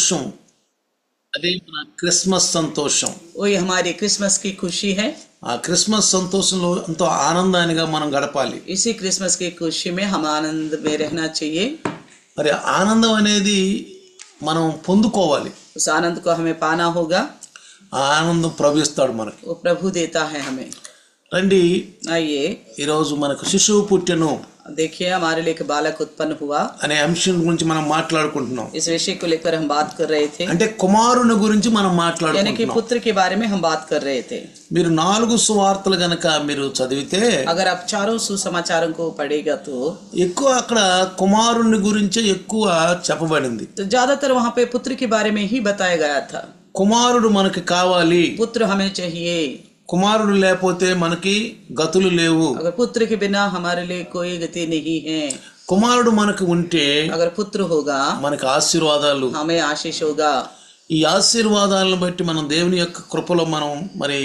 సంతోషం అదే మన క్రిస్మస్ సంతోషం. वही हमारी क्रिसमस की खुशी है. ఆ క్రిస్మస్ సంతోషంలో ఎంతో ఆనందానిగా మనం గడపాలి. इसी क्रिसमस की खुशी में हम आनंद में रहना चाहिए. మరి ఆనందం అనేది మనం పొందుకోవాలి. उस आनंद को हमें पाना होगा. ఆ ఆనందం ప్రభు ఇస్తాడు మనకి. वो प्रभु देता है हमें. రండి, आइए ఈరోజు మనకు శిశువు పుట్టెను देखिए हमारे लिए एक बालक उत्पन्न हुआ అనే అంశం గురించి మనం మాట్లాడుకుంటున్నాం. इस विषय को लेकर हम बात कर रहे थे. అంటే కుమారుని గురించి మనం यानी कि మాట్లాడుకుంటున్నాం. पुत्र के बारे में हम बात कर रहे थे. మీరు 4 సువార్తలు గనక మీరు చదివితే अगर आप चारों सुसमाचारों को पढ़ेगा तो ఎక్కువ అక్కడ కుమారుని గురించే ఎక్కువ చెప్పబడింది. ज्यादातर वहाँ पे पुत्र के बारे में ही बताया गया था. కుమారుడు మనకి కావాలి, पुत्र हमें चाहिए. కుమారుడు లేకపోతే మనకి గతులు లేవు. अगर पुत्र के बिना हमारे लिए कोई गति नहीं है. కుమారుడు మనకు ఉంటే अगर पुत्र होगा మనకి ఆశీర్వాదాలు. हमें आशीष होगा. ఈ ఆశీర్వాదాలను బట్టి మనం దేవుని యొక్క కృపలో మనం మరి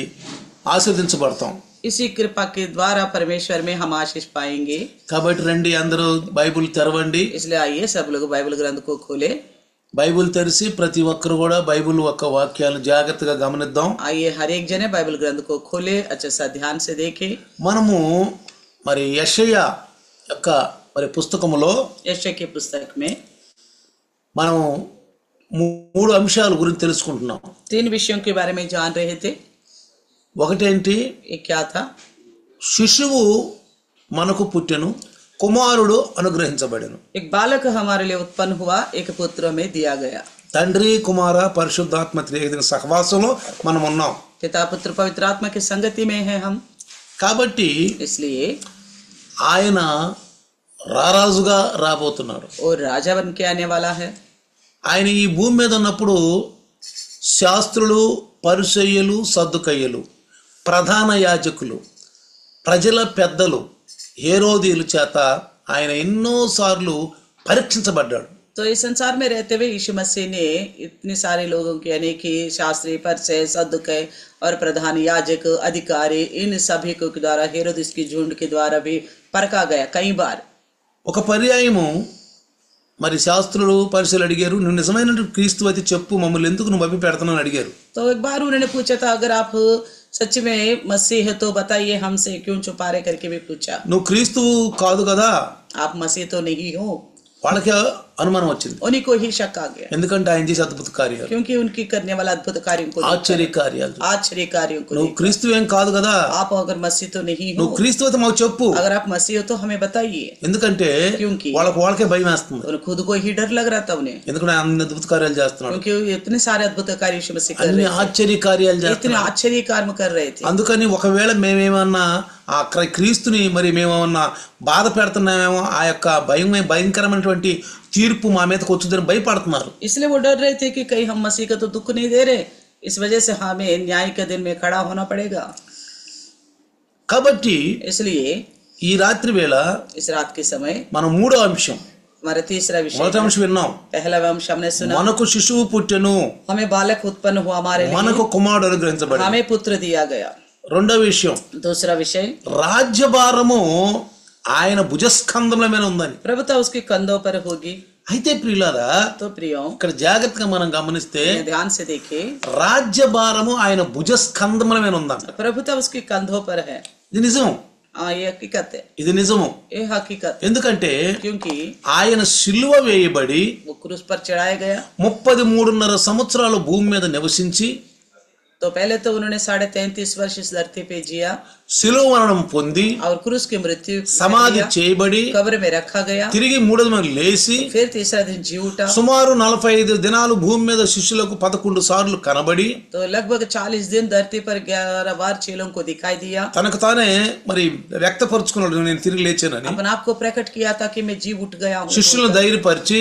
ఆశీర్వదించబడతాం. इसी कृपा के द्वारा परमेश्वर में हम आशीष पाएंगे. కాబట్టి రండి, అందరూ బైబిల్ తెరవండి. इसलिए आइए सब लोग बाइबल ग्रंथ को खोले. బైబిల్ తెరిచి ప్రతి ఒక్కరు కూడా బైబిల్ యొక్క వాక్యాలను జాగ్రత్తగా గమనిద్దాం. आइए हर एक जने बाइबल ग्रंथ को खोले, अच्छे से ध्यान से देखे. మనము మరి యెషయా యొక్క మరి పుస్తకములో यशायाह की पुस्तक में మనం 3 అంశాల గురించి తెలుసుకుంటున్నాం. 3 विषयों के बारे में जान रहे थे. ఒకటేంటి? ये क्या था? శిశువు మనకు పుట్టెను, కుమారుడు అనుగ్రహించబడెను. एक बालक हमारे लिए उत्पन्न हुआ, एक पुत्र में दिया गया. తండ్రి కుమార పరిశుద్ధాత్మ త్రియేక సహవాసంలో మనం ఉన్నాం. पिता पुत्र पवित्र आत्मा की संगति में है हम. కాబట్టి इसलिए ఆయన రారాజుగా రాబోతున్నారు. और राजा बन के आने वाला है. ఆయన ఈ భూమి మీద ఉన్నప్పుడు శాస్త్రులు, పరిసయ్యులు, సద్దుకయ్యులు, ప్రధాన యాజకులు, ప్రజల పెద్దలు, హేరోదీయుల చేత ఆయన ఎన్నోసార్లు పరీక్షించబడ్డాడు. तो इस संसार में रहते हुए यीशु मसीह ने इतने सारे लोगों के यानी कि शास्त्री, परिसय, सद्दुकय और प्रधान याजक, अधिकारी, इन सभी को के द्वारा हेरोदिस की झुंड के द्वारा भी परखा गया कई बार. ఒక పర్యాయము మరి శాస్త్రులు, పరిసయ్యులు అడిగారు, నువ్వు నిజమైన క్రీస్తు అయితే చెప్పు, మమ్మల్ని ఎందుకు నువ్వు అవి పెడతానని అడిగారు. तो एक बार उन्होंने पूछा था, अगर आप सच में मसीह है तो बताइए, हमसे क्यों छुपा रहे करके भी पूछा. నువ్వు క్రీస్తు కాదు కదా, आप मसीह तो नहीं हो. వాళ్ళకి అనుమానం వచ్చింది. उन्हीं को ही शक आ गया, ఎందుకంటే ఆయన చేసే అద్భుత కార్యాలు, क्योंकि उनकी करने वाला अद्भुत कार्यों को ఆశ్చర్య కార్యాలు. आश्चर्य कार्यों को నువ్వు క్రీస్తు ఏం కాదు కదా, आप अगर मसीह तो नहीं हो, నువ్వు క్రీస్తు అయితే మాకు చెప్పు. अगर आप मसीह हो तो हमें बताइए. ఎందుకంటే क्योंकि వాళ్ళకే భయం వేస్తుంది. उन्हें खुद को ही डर लग रहा था उन्हें, ఎందుకంటే అన్ని అద్భుత కార్యాలు చేస్తున్నాడు, क्योंकि इतने सारे अद्भुत कार्य यीशु मसीह कर అన్ని रहे थे, ఆశ్చర్య కార్యాలు इतने చేస్తున్నాడు. आश्चर्य कर्म कर रहे थे. అందుకని ఒకవేళ మేమేమన్నా ఆ క్రీస్తుని మరి మేమేమన్నా బాధ పెడుతున్నామేమో, ఆ యొక్క భయంకరమైనటువంటి తీర్పు మా మీదకి వచ్చుదని భయపడుతున్నారు. इसलिए वो डर रहे थे कि कहीं हम मसीह का तो दुख नहीं दे रहे, इस वजह से हमें न्याय के दिन में खड़ा होना पड़ेगा. కాబట్టి इसलिए ఈ రాత్రి వేళ इस रात के समय మనం 3వ అంశం, हमारा तीसरा विषय, మొదటి అంశం విన్నాం, पहला अंश हमने सुना, మనకు శిశువు పుట్టెను, हमें बालक उत्पन्न हुआ, हमारे लिए మనకు కుమారుడు అనుగ్రహించబడి. हमें पुत्र दिया गया. రెండవ విషయం, दूसरा विषय, రాజ్యభారము ఆయన భుజస్కంధముల మీద ఉందని. प्रभुता उसके कंधों पर होगी. అయితే ప్రియులారా, तो प्रियो ఇక్కడ జాగ్రత్తగా మనం గమనిస్తే ध्यान से देखे, రాజ్యభారము ఆయన భుజస్కంధముల మీద ఉందంట. प्रभुता उसके कंधों पर है. ఇది నిజం, ये हकीकत है, ఇది నిజము. ये हकीकत. ఎందుకంటే क्योंकि ఆయన సిలువ వేయబడి वो क्रूस पर चढ़ाया गया. 33.5 సంవత్సరాలు భూమి మీద నివసించి, तो पहले तो उन्होंने 33.5 वर्ष इस धरती पे जिया, శిలువ మరణం పొంది और क्रूस की मृत्यु సమాధి చేయబడి कब्र में रखा गया, తిరిగి 3వ దినం లేచి फिर तीसरा दिन जी उठा. సుమారు 45 దినాలు భూమి మీద శిష్యులకు 11 సార్లు కనబడి, तो लगभग 40 दिन धरती पर 11 बार चेलों को दिखाई दिया. తనకు తానే మరి వ్యక్తపరుచుకున్నాడు, నేను తిరిగి లేచానని. अपने आप को प्रकट किया था कि मैं जी उठ गया हूँ. శిష్యులను ధైర్యపరిచి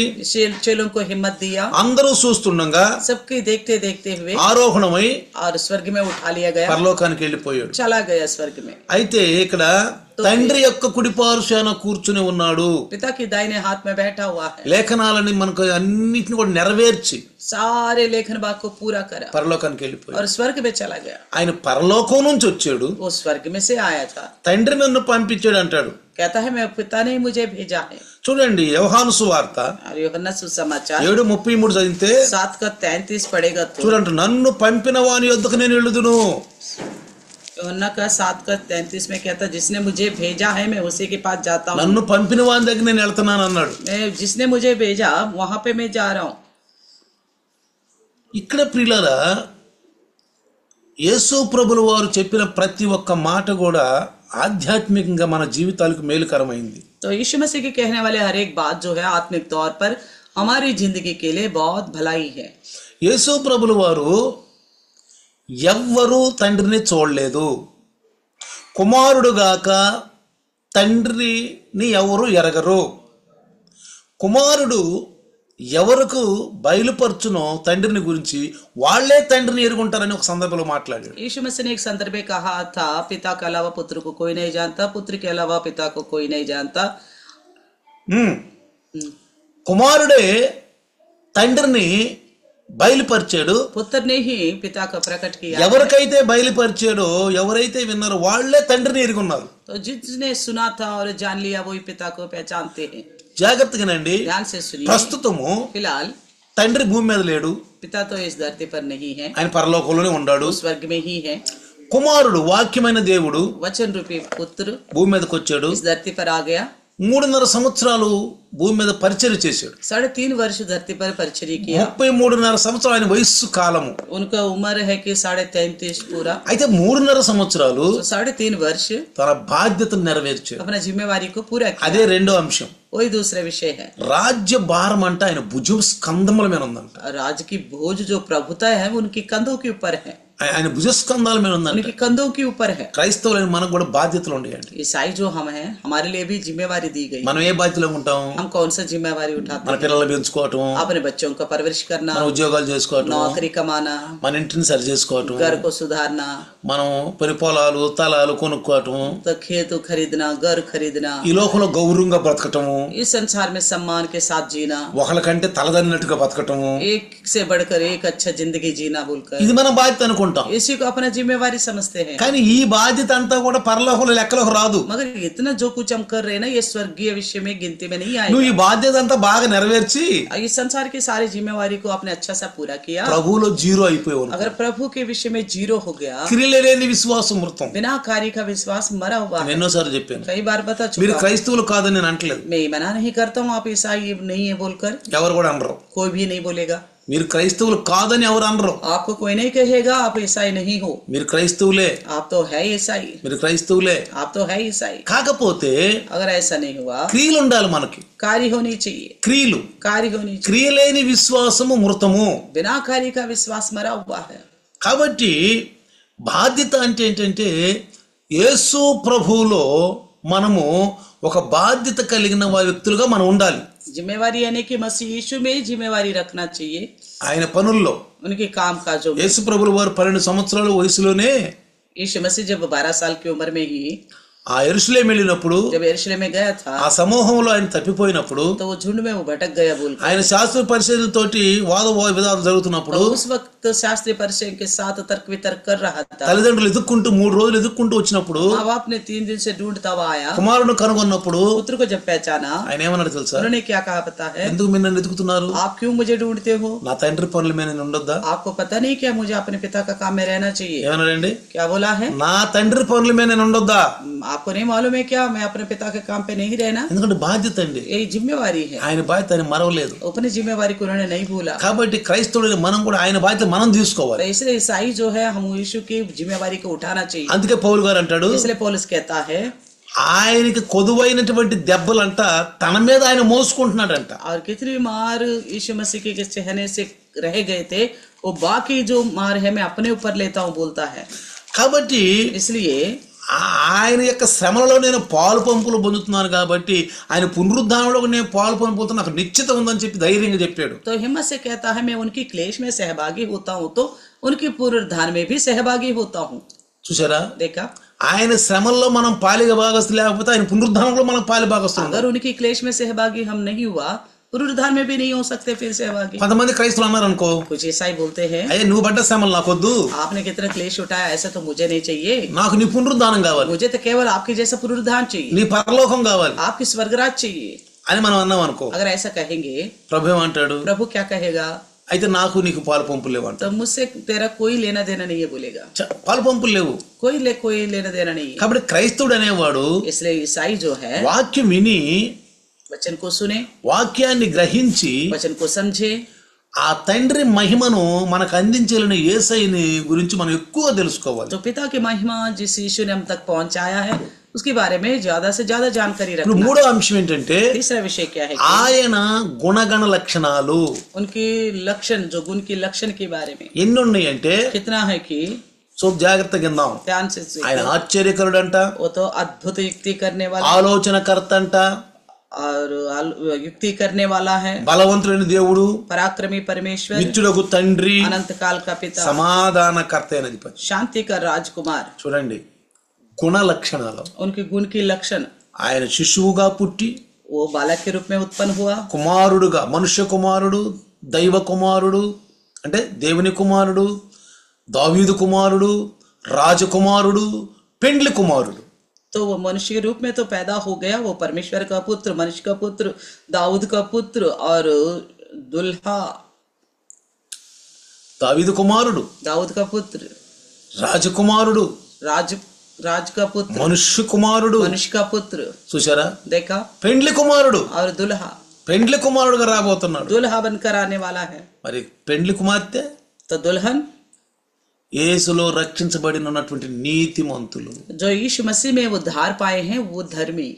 चेलों को हिम्मत दिया. అందరూ చూస్తుండగా सबके देखते देखते हुए ఆరోహణమై और स्वर्ग में उठा लिया गया, పరలోకానికి వెళ్ళిపోయాడు. चला गया स्वर्ग में. అయితే ఇక్కడ तो తండ్రి యొక్క కుడి పార్శ్వాన కూర్చుని ఉన్నాడు. पिता की दाहिने हाथ में बैठा हुआ है, లేఖనాలని మనకు అన్నిటిని కూడా నెరవేర్చి सारे लेखन भाग को पूरा करा పరలోకానికి వెళ్ళిపోయాడు. और स्वर्ग में चला गया। ఆయన పరలోకం నుంచి వచ్చాడు, वो स्वर्ग में से आया था। తండ్రి నన్ను పంపించాడు అంటాడు. कहता है मैं पिता ने मुझे भेजा है। చూడండి యోహాను సువార్త और यूहन्ना सुसमाचार 7:33 చదివితే 7:33 पढ़ेगा तो చూడండి, నన్ను పంపిన వాని యొద్దకు నేను వెళ్ళుదును. यूहन्ना का 7:33 में कहता जिसने मुझे भेजा है मैं उसी के पास जाता हूँ। నన్ను పంపిన వాని దగ్గర నేను వెళ్తున్నాను అన్నాడు. मैं जिसने मुझे भेजा वहां पे मैं जा रहा हूँ। ఇక్కడ ప్రియులారా, యేసు ప్రభుల వారు చెప్పిన ప్రతి ఒక్క మాట కూడా ఆధ్యాత్మికంగా మన జీవితాలకు మేలుకరమైంది. तो यीशु मसीह के कहने वाले हर एक बात जो है आत्मिक तौर पर हमारी जिंदगी के लिए बहुत भलाई है। యేసు ప్రభుల వారు ఎవ్వరూ తండ్రిని చూడలేదు, కుమారుడుగాక తండ్రిని ఎవరు ఎరగరు. కుమారుడు ఎవరికి బయలుపరచునో తండ్రిని గురించి వాళ్లే తండ్రిని ఎరుగుంటారని ఒక సందర్భంలో మాట్లాడాడు. यीशु मसीह ने एक संदर्भ में कहा था पिता के अलावा पुत्र को कोई नहीं जानता, पुत्र के अलावा पिता को कोई नहीं जानता। కుమారుడే తండ్రిని బయలుపరిచాడు, पुत्र ने ही पिता का प्रकट किया। ఎవరికైతే బయలుపరిచాడో ఎవరైతే విన్నారో వాళ్లే తండ్రిని ఎరుగున్నారు. तो जिसने सुना था और जान लिया वही पिता को पहचानते हैं। జాగ్రత్తగానండి. ध्यान से सुनिए। ప్రస్తుతము फिलहाल తండ్రి భూమి మీద లేడు, पिता तो इस धरती पर नहीं है, ఆయన పరలోకంలోనే ఉన్నాడు. वो स्वर्ग में ही है। కుమారుడు వాక్యమైన దేవుడు वचन रूपी पुत्र భూమి మీదకి వచ్చాడు. इस धरती पर आ गया। 3.5 సంవత్సరాలు భూమి మీద పరిచర్య చేశాడు. 3.5 वर्ष धरती पर परिचर्या किया। 33.5 సంవత్సరాలు ఆయన వయస్సు కాలము. उनका उम्र है कि 33.5 पूरा। అయితే 3.5 సంవత్సరాలు तो 3.5 वर्ष తన బాధ్యతను నెరవేర్చాడు. अपना जिम्मेवारी को पूरा किया। అదే రెండో అంశం. वही दूसरा विषय है। రాజ్య భారం అంటే ఆయన భుజం స్కంధముల మీద ఉందంట. राज की बोझ जो प्रभुता है वो उनकी कंधों के ऊपर है, ఆయన భుజస్కంధాల మీద ఉందంట. उनकी कंधों के ऊपर है। క్రైస్తవులైన మనకు కూడా బాధ్యతలు ఉండేయండి. ईसाई जो हम हैं हमारे लिए भी जिम्मेवारी दी गई। మనం ఏ బాధ్యతలో ఉంటాం? हम कौन सा जिम्मेवारी उठाते మన हैं? పిల్లలు పెంచుకోవటం, अपने बच्चों का परवरिश करना, మన ఉద్యోగాలు చేసుకోవటం, नौकरी कमाना, మన ఇంటిని సరి చేసుకోవటం, घर को सुधारना, మనం పొలాలు తలాలు కొనుక్కోవటం, तो खेत खरीदना, घर खरीदना, ఈ లోకంలో గౌరవంగా బ్రతకటము, इस संसार में सम्मान के साथ जीना, ఒకళ్ళకంటే తలదన్నట్టుగా బతకటము, एक से बढ़कर एक अच्छा जिंदगी जीना बोलकर ఇది మన బాధ్యత అనుకుంటాం. इसी को अपना जिम्मेवारी समझते हैं। కానీ ఈ బాధ్యత అంతా కూడా పరలోకంలో లెక్కలోకి రాదు. मगर इतना जो कुछ हम कर रहे हैं ना ये स्वर्गीय विषय में गिनती में नहीं నువ్వు आएगा। ఈ బాధ్యత అంతా బాగా నెరవేర్చి इस संसार की सारी जिम्मेवारी को आपने अच्छा सा पूरा किया। ప్రభువులో జీరో అయిపోయావు. अगर प्रभु के विषय में जीरो हो गया, క్రియలు లేని విశ్వాసం మృతం. बिना कार्य का विश्वास मरा हुआ है। ఎన్నోసార్లు చెప్పాను, कई बार बता మీరు चुका हूं। క్రైస్తవులు కాదని నేను అంటలేదు, मैं मना नहीं करता हूँ आप ईसाई नहीं है बोलकर, ఎవరు కూడా అనరు. कोई भी नहीं बोलेगा। మీరు క్రైస్తవులు కాదని ఎవరు అనరు. आपको कोई नहीं कहेगा आप ईसाई नहीं हो, మీరు క్రైస్తవులే, आप तो है ईसाई, మీరు క్రైస్తవులే. आप तो है ईसाई। కాకపోతే अगर ऐसा नहीं हुआ, క్రియలు ఉండాలి మనకి. कार्य होनी चाहिए, క్రియలు, कार्य होनी चाहिए। క్రియలేని విశ్వాసము మృతము. बिना कार्य का विश्वास मरा हुआ है। కాబట్టి బాధ్యత అంటే ఏంటంటే యేసు ప్రభువులో మనము ఒక బాధ్యత కలిగిన వ్యక్తులుగా మనం ఉండాలి. जिम्मेवारी यानी कि मसीह यीशु में जिम्मेवारी रखना चाहिए। ఆయన పనుల్లో उनके काम काजों में యేసు ప్రభుల వారు 12 సంవత్సరాల వయసులోనే यीशु मसीह जब 12 साल की उम्र में ही ఆ యెరూషలేము వెళ్ళినప్పుడు, जब यरूशलेम में गया था ఆ సమూహంలో ఆయన తప్పిపోయినప్పుడు, तो वो झुंड में वो भटक गया बोलकर, ఆయన శాస్త్ర పరిశీలనతోటి వాద వివాదాలు జరుగుతున్నప్పుడు तो उस वक्त शास्त्रीय परिचय के साथ तर्क वितर्क कर रहा था। తల్లిదండ్రులు ఎదుక్కుంటూ 3 రోజులు ఎదుక్కుంటూ వచ్చినప్పుడు, माँ बाप ने 3 दिन से ढूंढता हुआ आया, కుమారుడు కనుగొన్నప్పుడు पुत्र को जब पहचाना, ఆయన ఏమన్నాడు తెలుసా? उन्होंने क्या कहा पता है? ఎందుకు మీరు నన్ను ఎదుగుతున్నారు? आप क्यों मुझे ढूंढते हो? నా తండ్రి పనుల మీద నేను ఉండొద్దా? आपको पता नहीं क्या मुझे अपने पिता का काम में रहना चाहिए? ఏమన్నాడండి? क्या बोला है? నా తండ్రి పనుల మీద నేను ఉండొద్దా? आपको नहीं मालूम है क्या मैं अपने पिता के काम पे नहीं रहना? ఎందుకంటే బాధ్యత అండి, यही जिम्मेवारी है। ఆయన బాధ్యత ఆయన మరవలేదు. अपनी जिम्मेवारी को उन्होंने नहीं भूला। కాబట్టి క్రైస్తవులైన మనం కూడా ఆయన బాధ్యత మనం తీసుకోవాలి. तो इसलिए ईसाई जो है हम यीशु की जिम्मेवारी को उठाना चाहिए। అందుకే పౌలు గారు అంటాడు, इसलिए पौलुस कहता है ఆయనకి కొదువైనటువంటి దెబ్బలంట తన మీద ఆయన మోసుకుంటున్నాడంట. और कितनी मार यीशु मसीह के सहने से रह गए थे वो बाकी जो मार है मैं अपने ऊपर लेता हूँ बोलता है। కాబట్టి इसलिए ఆయన యొక్క శ్రమలలో నేను పాలు పంపులు పొందుతున్నాను కాబట్టి ఆయన పునరుద్ధానంలో నేను పాలు పంపుతున్నా నాకు నిశ్చిత ఉందని చెప్పి ధైర్యంగా చెప్పాడు. तो हिम्मत से कहता है मैं उनकी क्लेश में सहभागी होता हूँ तो उनकी पुनरुद्धान में भी सहभागी होता हूँ। చూసారా? देखा ఆయన శ్రమల్లో మనం పాలిగా భాగస్తులు లేకపోతే ఆయన పునరుద్ధానంలో మనం పాలి భాగస్తులు. अगर उनकी क्लेश में सहभागी हम नहीं हुआ, पुनरुद्धान में भी नहीं हो सकते फिर सहभागी. కొంతమంది క్రైస్తవులు అన్నారు అనుకో, कुछ ईसाई बोलते हैं, అయ్యా నువ్వు పడ్డ శ్రమలు నాకొద్దు, आपने कितना क्लेश उठाया ऐसा तो मुझे नहीं चाहिए, నాకు నీ పునరుద్ధానం కావాలి, मुझे तो केवल आपके जैसा पुनरुद्धान चाहिए, నీ పరలోకం కావాలి आपकी स्वर्गराज चाहिए. అని మనం అన్నాం అనుకో. अगर ऐसा कहेंगे, ప్రభు ఏమంటాడు, प्रभु क्या कहेगा, అయితే నాకు నీకు పాలు పంపులు లేవు అంట. तो मुझसे तेरा कोई लेना देना नहीं है बोलेगा. పాలు పంపులు లేవు. कोई लेना देना नहीं है. కాబట్టి క్రైస్తవుడు అనేవాడు इसलिए ईसाई जो है వాక్యం విని वचन को सुने, వాక్యాన్ని గ్రహించి वचन को समझे, ఆ తండ్రి మహిమను మనకు అందించాలని యేసయ్యని గురించి మనం ఎక్కువ తెలుసుకోవాలి. तो पिता की महिमा जिस यीशु ने हम तक पहुंचाया है उसके बारे में ज्यादा से ज्यादा जानकारी ఇప్పుడు रखना. మూడో అంశం ఏంటంటే तीसरा विषय क्या है, ఆయన గుణగణ లక్షణాలు उनकी लक्षण, जो गुण की लक्षण के बारे में ఎన్ని ఉన్నాయంటే कितना है कि సో జాగ్రత్తగా విందాం. ध्यान से ఆయన ఆశ్చర్యకరుడు అంట, वो तो अद्भुत युक्ति करने वाला ఆలోచనకర్త అంట, और युक्ति करने वाला है, బలవంతుడైన దేవుడు, पराक्रमी परमेश्वर, నిత్యుడకు తండ్రి, अनंत काल का पिता, సమాధానకర్త అయిన అధిపతి. शांति का राजकुमार. చూడండి గుణ లక్షణాలు. उनके गुण की लक्षण, ఆయన శిశువుగా పుట్టి वो बालक के रूप में उत्पन्न हुआ, కుమారుడుగా, మనుష్య కుమారుడు, దైవ కుమారుడు అంటే దేవుని కుమారుడు, దావీదు కుమారుడు, రాజకుమారుడు, పెండ్లి కుమారుడు. तो वो मनुष्य के रूप में तो पैदा हो गया, वो परमेश्वर का पुत्र, मनुष्य का पुत्र, दाऊद का पुत्र और दुल्हा, దావీదు కుమారుడు, दाऊद का पुत्र, రాజకుమారుడు, राज का पुत्र, మనుష్య కుమారుడు. मनुष्य का पुत्र. చూసారా, देखा, పెండ్లి కుమారుడు, और दुल्हा, పెండ్లి కుమారుడుగా రాబోతున్నాడు. दुल्हा बनकर आने वाला है. మరి పెండ్లి కుమార్తె तो दुल्हन యేసులో రక్షించబడినటువంటి నీతిమంతులు. जो यीशु मसीह में उद्धार पाए हैं वो धर्मी.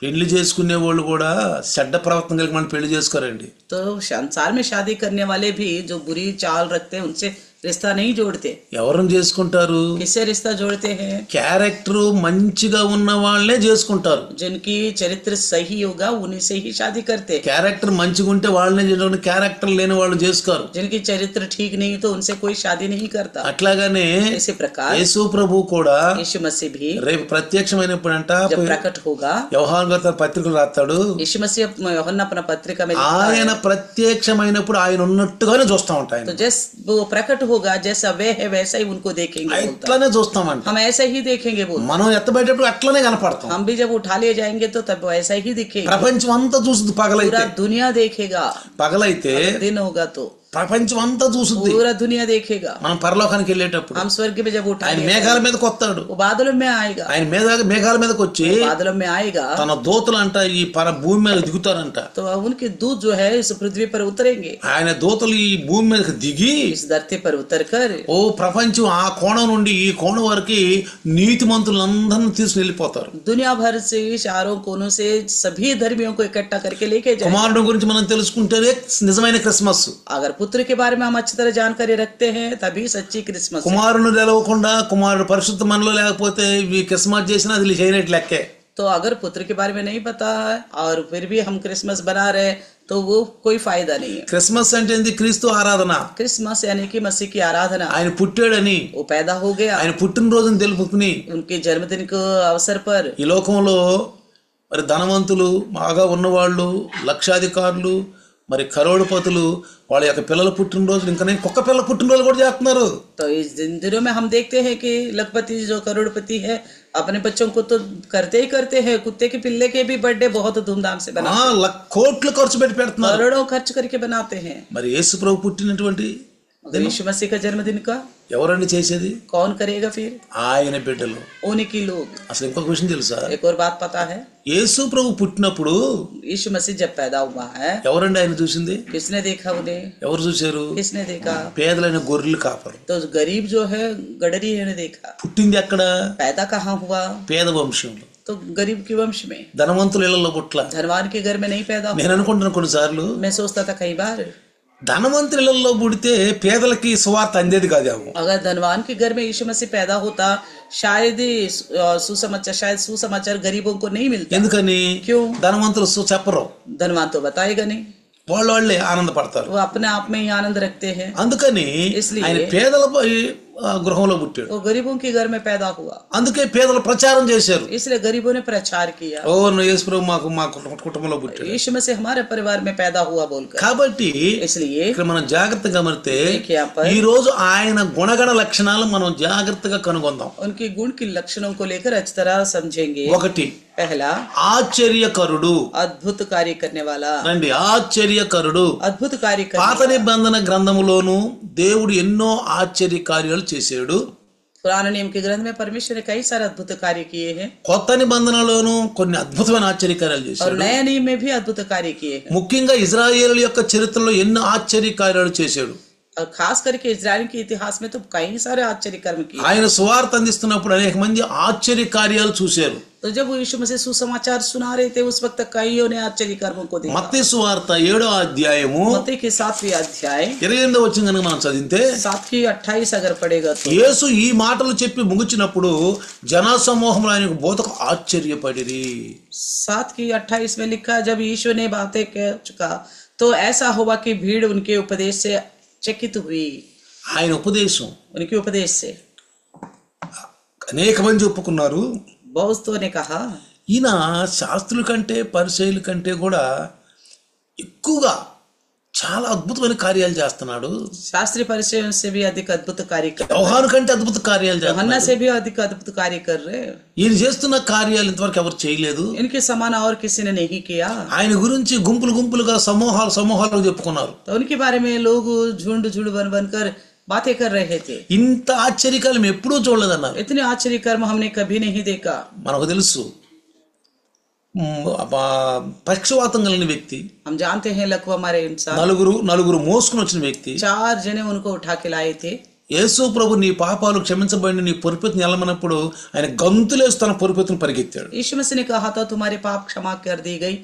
పెళ్లి చేసుకునే వాళ్ళు కూడా చెడ్డ ప్రవర్తన కలిగి మనం పెళ్లి చేసుకోరండి. तो संसार में शादी करने वाले भी जो बुरी चाल रखते हैं उनसे रिश्ता नहीं जोड़ते. ఎవరిని చేసుకుంటారు? किससे रिश्ता जोड़ते हैं? క్యారెక్టర్ మంచిగా ఉన్న వాళ్ళే చేసుకుంటారు. जिनकी चरित्र सही होगा उन्हीं से ही शादी करते हैं. క్యారెక్టర్ మంచిగా ఉంటే వాళ్ళనే చేసుకుంటారు, క్యారెక్టర్ లేని వాళ్ళు చేసుకోరు. जिनकी चरित्र ठीक नहीं तो उनसे कोई शादी नहीं करता. అట్లాగానే इसी प्रकार యేసు ప్రభు కూడా यीशु मसीह भी రేపు ప్రత్యక్షమైనప్పుడంట जब प्रकट होगा, యోహాను గారు తన పత్రికలు రాస్తాడు, यीशु मसीह यूहन्ना अपना पत्रिका में लिखता ఆయన है, ప్రత్యక్షమైనప్పుడు ఆయన ఉన్నట్టుగానే చూస్తా ఉంటాం. तो जैसे वो प्रकट होगा जैसा वे है वैसा ही उनको देखेंगे बोलता है. అట్లానే చూస్తామంట. हम ऐसा ही देखेंगे बोलता है. మనం ఎత్తబడేటప్పుడు అట్లనే కనపడతాం. हम भी जब उठा लिए जाएंगे तो तब वैसा ही दिखेगा. ప్రపంచం అంతా చూస్తుంది పగలైతే. पूरा दुनिया देखेगा. పగలైతే दिन होगा तो ప్రపంచం అంతా చూస్తుంది. पूरा दुनिया देखेगा. మనం పరలోకానికి వెళ్ళేటప్పుడు हम स्वर्ग में जब उठा ఆయన लिए మేఘాల మీదకి వస్తాడు. वो बादलों में आएगा. ఆయన మేఘాల మీదకి వచ్చి बादलों में आएगा తన దూతలు అంట ఈ భూమి మీద దిగుతారంట. तो उनके दूत जो है इस पृथ्वी पर उतरेंगे. ఆయన దూతలు ఈ భూమి మీదకి దిగి इस धरती पर उतर कर ఓ ప్రపంచం ఆ కోణం నుండి ఈ కోణం వరకు నీతిమంతులందరిని తీసుకుని వెళ్ళిపోతారు. दुनिया भर से चारों कोनों से सभी धर्मियों को इकट्ठा करके लेके जाए. కుమారుడు గురించి మనం తెలుసుకుంటేనే నిజమైన క్రిస్మస్. अगर पुत्र के बारे में हम अच्छी तरह जानकारी रखते हैं तभी सच्ची क्रिसमस है. కుమారుని తెలవకుండా కుమారుడు పరిశుద్ధ మనలో లేకపోతే ఈ క్రిస్మస్ చేసినా అది చేయనట్టు లెక్కే. तो अगर पुत्र के बारे में नहीं पता है और फिर भी हम क्रिसमस बना रहे तो वो कोई फायदा नहीं है. క్రిస్మస్ అంటే ఏంది? క్రీస్తు ఆరాధన. क्रिसमस यानी कि मसीह की आराधना. ఆయన పుట్టాడని, वो पैदा हो गया. ఆయన పుట్టినరోజుని తెలుపుకుని उनके जन्मदिन के अवसर पर ఈ లోకంలో మరి ధనవంతులు, బాగా ఉన్నవాళ్ళు, లక్షాధికారులు, మరి కరోడుపతులు వాళ్ళ యొక్క పిల్లల పుట్టినరోజులు ఇంకా కుక్క పిల్లల పుట్టినరోజు కూడా చేస్తున్నారు. तो इस दिनों में हम देखते हैं कि लखपति जो करोड़पति है अपने बच्चों को तो करते हैं. कुत्ते के पिल्ले के भी बर्थडे बहुत धूमधाम से बनाते కోట్లు ఖర్చు పెట్టి పెడుతున్నారు. करोड़ों खर्च करके बनाते हैं. మరి యేసు ప్రభు పుట్టినటువంటి यीशु मसीह का जन्मदिन का ఎవరండి చేసేది? कौन करेगा फिर? ఆయన బిడ్డలు. उन्हीं लोग. అసలు ఇంకొక విషయం తెలుసా? एक और बात पता है, యేసు ప్రభు పుట్టినప్పుడు यीशु मसीह जब पैदा हुआ है ఎవరండి ఆయన చూసింది? किसने देखा उन्हें? ఎవరు చూశారు? किसने देखा? పేదలైన గొర్రెలు కాపరు. तो गरीब जो है गडरी ने देखा. పుట్టింది ఎక్కడ? पैदा कहाँ हुआ? పేద వంశంలో. तो गरीब के वंश में. ధనవంతుల ఇళ్లలో పుట్ల. धनवान के घर में नहीं पैदा हुआ. నేను అనుకుంటున్నాను కొన్నిసార్లు मैं सोचता था कई बार ధనవంతుల ఇళ్లలో పుడితే పేదలకి సువార్త అందేది కాదేమో. अगर धनवान के घर में यीशु मसीह पैदा होता शायद सुसमाचार गरीबों को नहीं मिलता. ఎందుకని? क्यों? ధనవంతులు చెప్పరు, धनवान तो बताएगा नहीं, వాళ్ళే ఆనందపడతారు. वो अपने आप में ही आनंद रखते हैं. అందుకని इसलिए ఆయన పేదల గృహంలో పుట్టాడు. वो गरीबों के घर में पैदा हुआ, అందుకే పేదలు ప్రచారం చేశారు, इसलिए गरीबों ने प्रचार किया ఓ యేసు ప్రభు మా కుటుంబంలో పుట్టాడు. यीशु मसीह हमारे परिवार में पैदा हुआ बोलकर. కాబట్టి इसलिए ఇక్కడ మనం జాగ్రత్తగా గమనిస్తే देखिए यहाँ पर ఈ రోజు ఆయన గుణగణ లక్షణాలు మనం జాగ్రత్తగా కనుగొందాం. उनके गुण की लक्षणों को लेकर अच्छी तरह समझेंगे. ఒకటి, पहला, ఆశ్చర్యకరుడు. अद्भुत कार्य करने वाला. రండి, ఆశ్చర్యకరుడు. अद्भुत कार्य పాత करने, నిబంధన గ్రంథములోను దేవుడు ఎన్నో ఆశ్చర్య కార్యాలు చేశాడు. पुराने नियम के ग्रंथ में परमेश्वर ने कई सारे अद्भुत कार्य किए हैं కొత్త నిబంధనలోను కొన్ని అద్భుతమైన ఆశ్చర్య కార్యాలు और చేశాడు. नए नियम में भी अद्भुत कार्य किए हैं. ముఖ్యంగా ఇజ్రాయేలు యొక్క చరిత్రలో ఎన్నో ఆశ్చర్య కార్యాలు చేశాడు. और खास करके इजराइल के इतिहास में तो कई सारे आश्चर्य कर्म किए. ఆయన సువార్త అందిస్తున్నప్పుడు అనేక మంది ఆశ్చర్య కార్యాలు చూశారు. तो जब वो यीशु मसीह सुसमाचार सुना रहे थे उस वक्त कईयों ने आश्चर्य कर्मों को देखा. మత్తయి సువార్త 7వ అధ్యాయము मत्ती के 7वें अध्याय 28వ వచనం కనుక మనం చదివితే 7 की 28 अगर पढ़ेगा तो యేసు ఈ మాటలు చెప్పి ముగించినప్పుడు జనసమూహంలో ఆయనకు బోధకు ఆశ్చర్యపడిరి. 7 की 28 में लिखा, जब यीशु ने बातें कह चुका तो ऐसा हुआ कि भीड़ उनके उपदेश से चकित हुई. ఆయన ఉపదేశం उनके उपदेश से అనేక మంది ఒప్పుకున్నారు. बहुतों ने कहा, ఈయన శాస్త్రుల కంటే పరిసయ్యుల కంటే కూడా ఎక్కువగా చాలా అద్భుతమైన కార్యాలు చేస్తున్నాడు. शास्त्री परिचयों से भी अधिक अद्भुत कार्य कर, యోహాను కంటే అద్భుత కార్యాలు यूहन्ना చేస్తున్నాడు. से भी अधिक अद्भुत कार्य कर रहे. ఈయన చేస్తున్న కార్యాలు ఇంతవరకు ఎవరు చేయలేదు. इनके समान और किसी ने नहीं किया. ఆయన గురించి గుంపులు గుంపులుగా సమూహాలు చెప్పుకున్నారు. तो उनके बारे में लोग झुंड झुंड बन बनकर बातें कर रहे थे. ఇంత ఆశ్చర్యకాలం ఎప్పుడూ చూడలేదన్నారు. इतने आश्चर्य कर्म हमने कभी नहीं देखा. మనకు తెలుసు, పక్షవాతం కలిగిన వ్యక్తి, हम जानते हैं लकवा मारे इंसान, నలుగురు మోసుకుని వచ్చిన వ్యక్తి 4 जने उनको उठा के लाए थे. యేసు ప్రభు నీ పాపాలు క్షమించబడిన నీ పొరుపెత్తుని నిలమనప్పుడు ఆయన గంతులేసి తన పొరుపెత్తును పరిగెత్తాడు. यीशु मसीह ने कहा था तुम्हारे पाप क्षमा कर दी गई,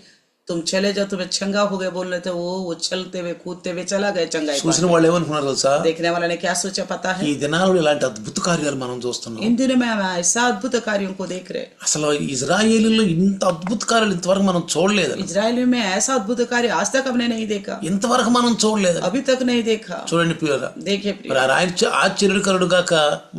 तुम चले जाओ, तुम्हें चंगा हो गए बोल रहे थे. वो उछलते हुए कूदते हुए चला गए चंगाई पाने. చూసిన వాళ్ళు ఏమనుకున్నారు తెలుసా? देखने वाला ने क्या सोचा पता है? ఈ దినాల్లో ఇలాంటి అద్భుత కార్యాలు మనం చూస్తున్నాం. इन दिनों में हम ऐसा अद्भुत कार्यों को देख रहे. అసలు ఇజ్రాయేలీలో ఇంత అద్భుత కార్యాలు ఇంతవరకు మనం చూడలేదు. इजराइल में ऐसा अद्भुत कार्य आज तक हमने नहीं देखा, ఇంతవరకు మనం చూడలేదు. अभी तक नहीं देखा. చూడండి ప్రియులారా, देखिए प्रिय, మరి ఆయన ఆశ్చర్యకరుడు గాక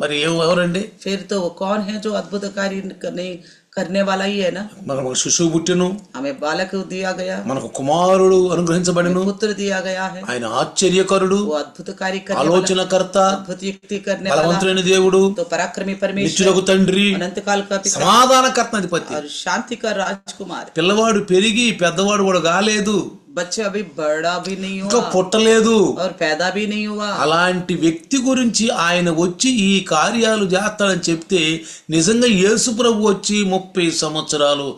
మరి ఎవరండి? फिर तो वो कौन है जो अद्भुत कार्य नहीं करने वाला ही है ना. మనకు శిశువు పుట్టెను, हमें बालक दिया गया, మనకు కుమారుడు అనుగ్రహించబడెను. पुत्र दिया गया है. ఆయన ఆశ్చర్యకరుడు, वो अद्भुत कार्य करने वाला, ఆలోచనకర్త, अद्भुत युक्ति करने वाला, బలవంతుడైన దేవుడు, तो पराक्रमी परमेश्वर, నిత్యులకు తండ్రి, अनंत काल का पिता సమాధానకర్త అధిపతి. और शांति का राजकुमार. పిల్లవాడు పెరిగి పెద్దవాడు కూడా కాలేదు, बच्चे अभी बड़ा भी नहीं ఇంకా हुआ పుట్టలేదు. और पैदा भी नहीं हुआ. అలాంటి వ్యక్తి గురించి ఆయన వచ్చి ఈ కార్యాలు చేస్తాడని చెప్తే నిజంగా యేసు ప్రభు వచ్చి 30 సంవత్సరాలు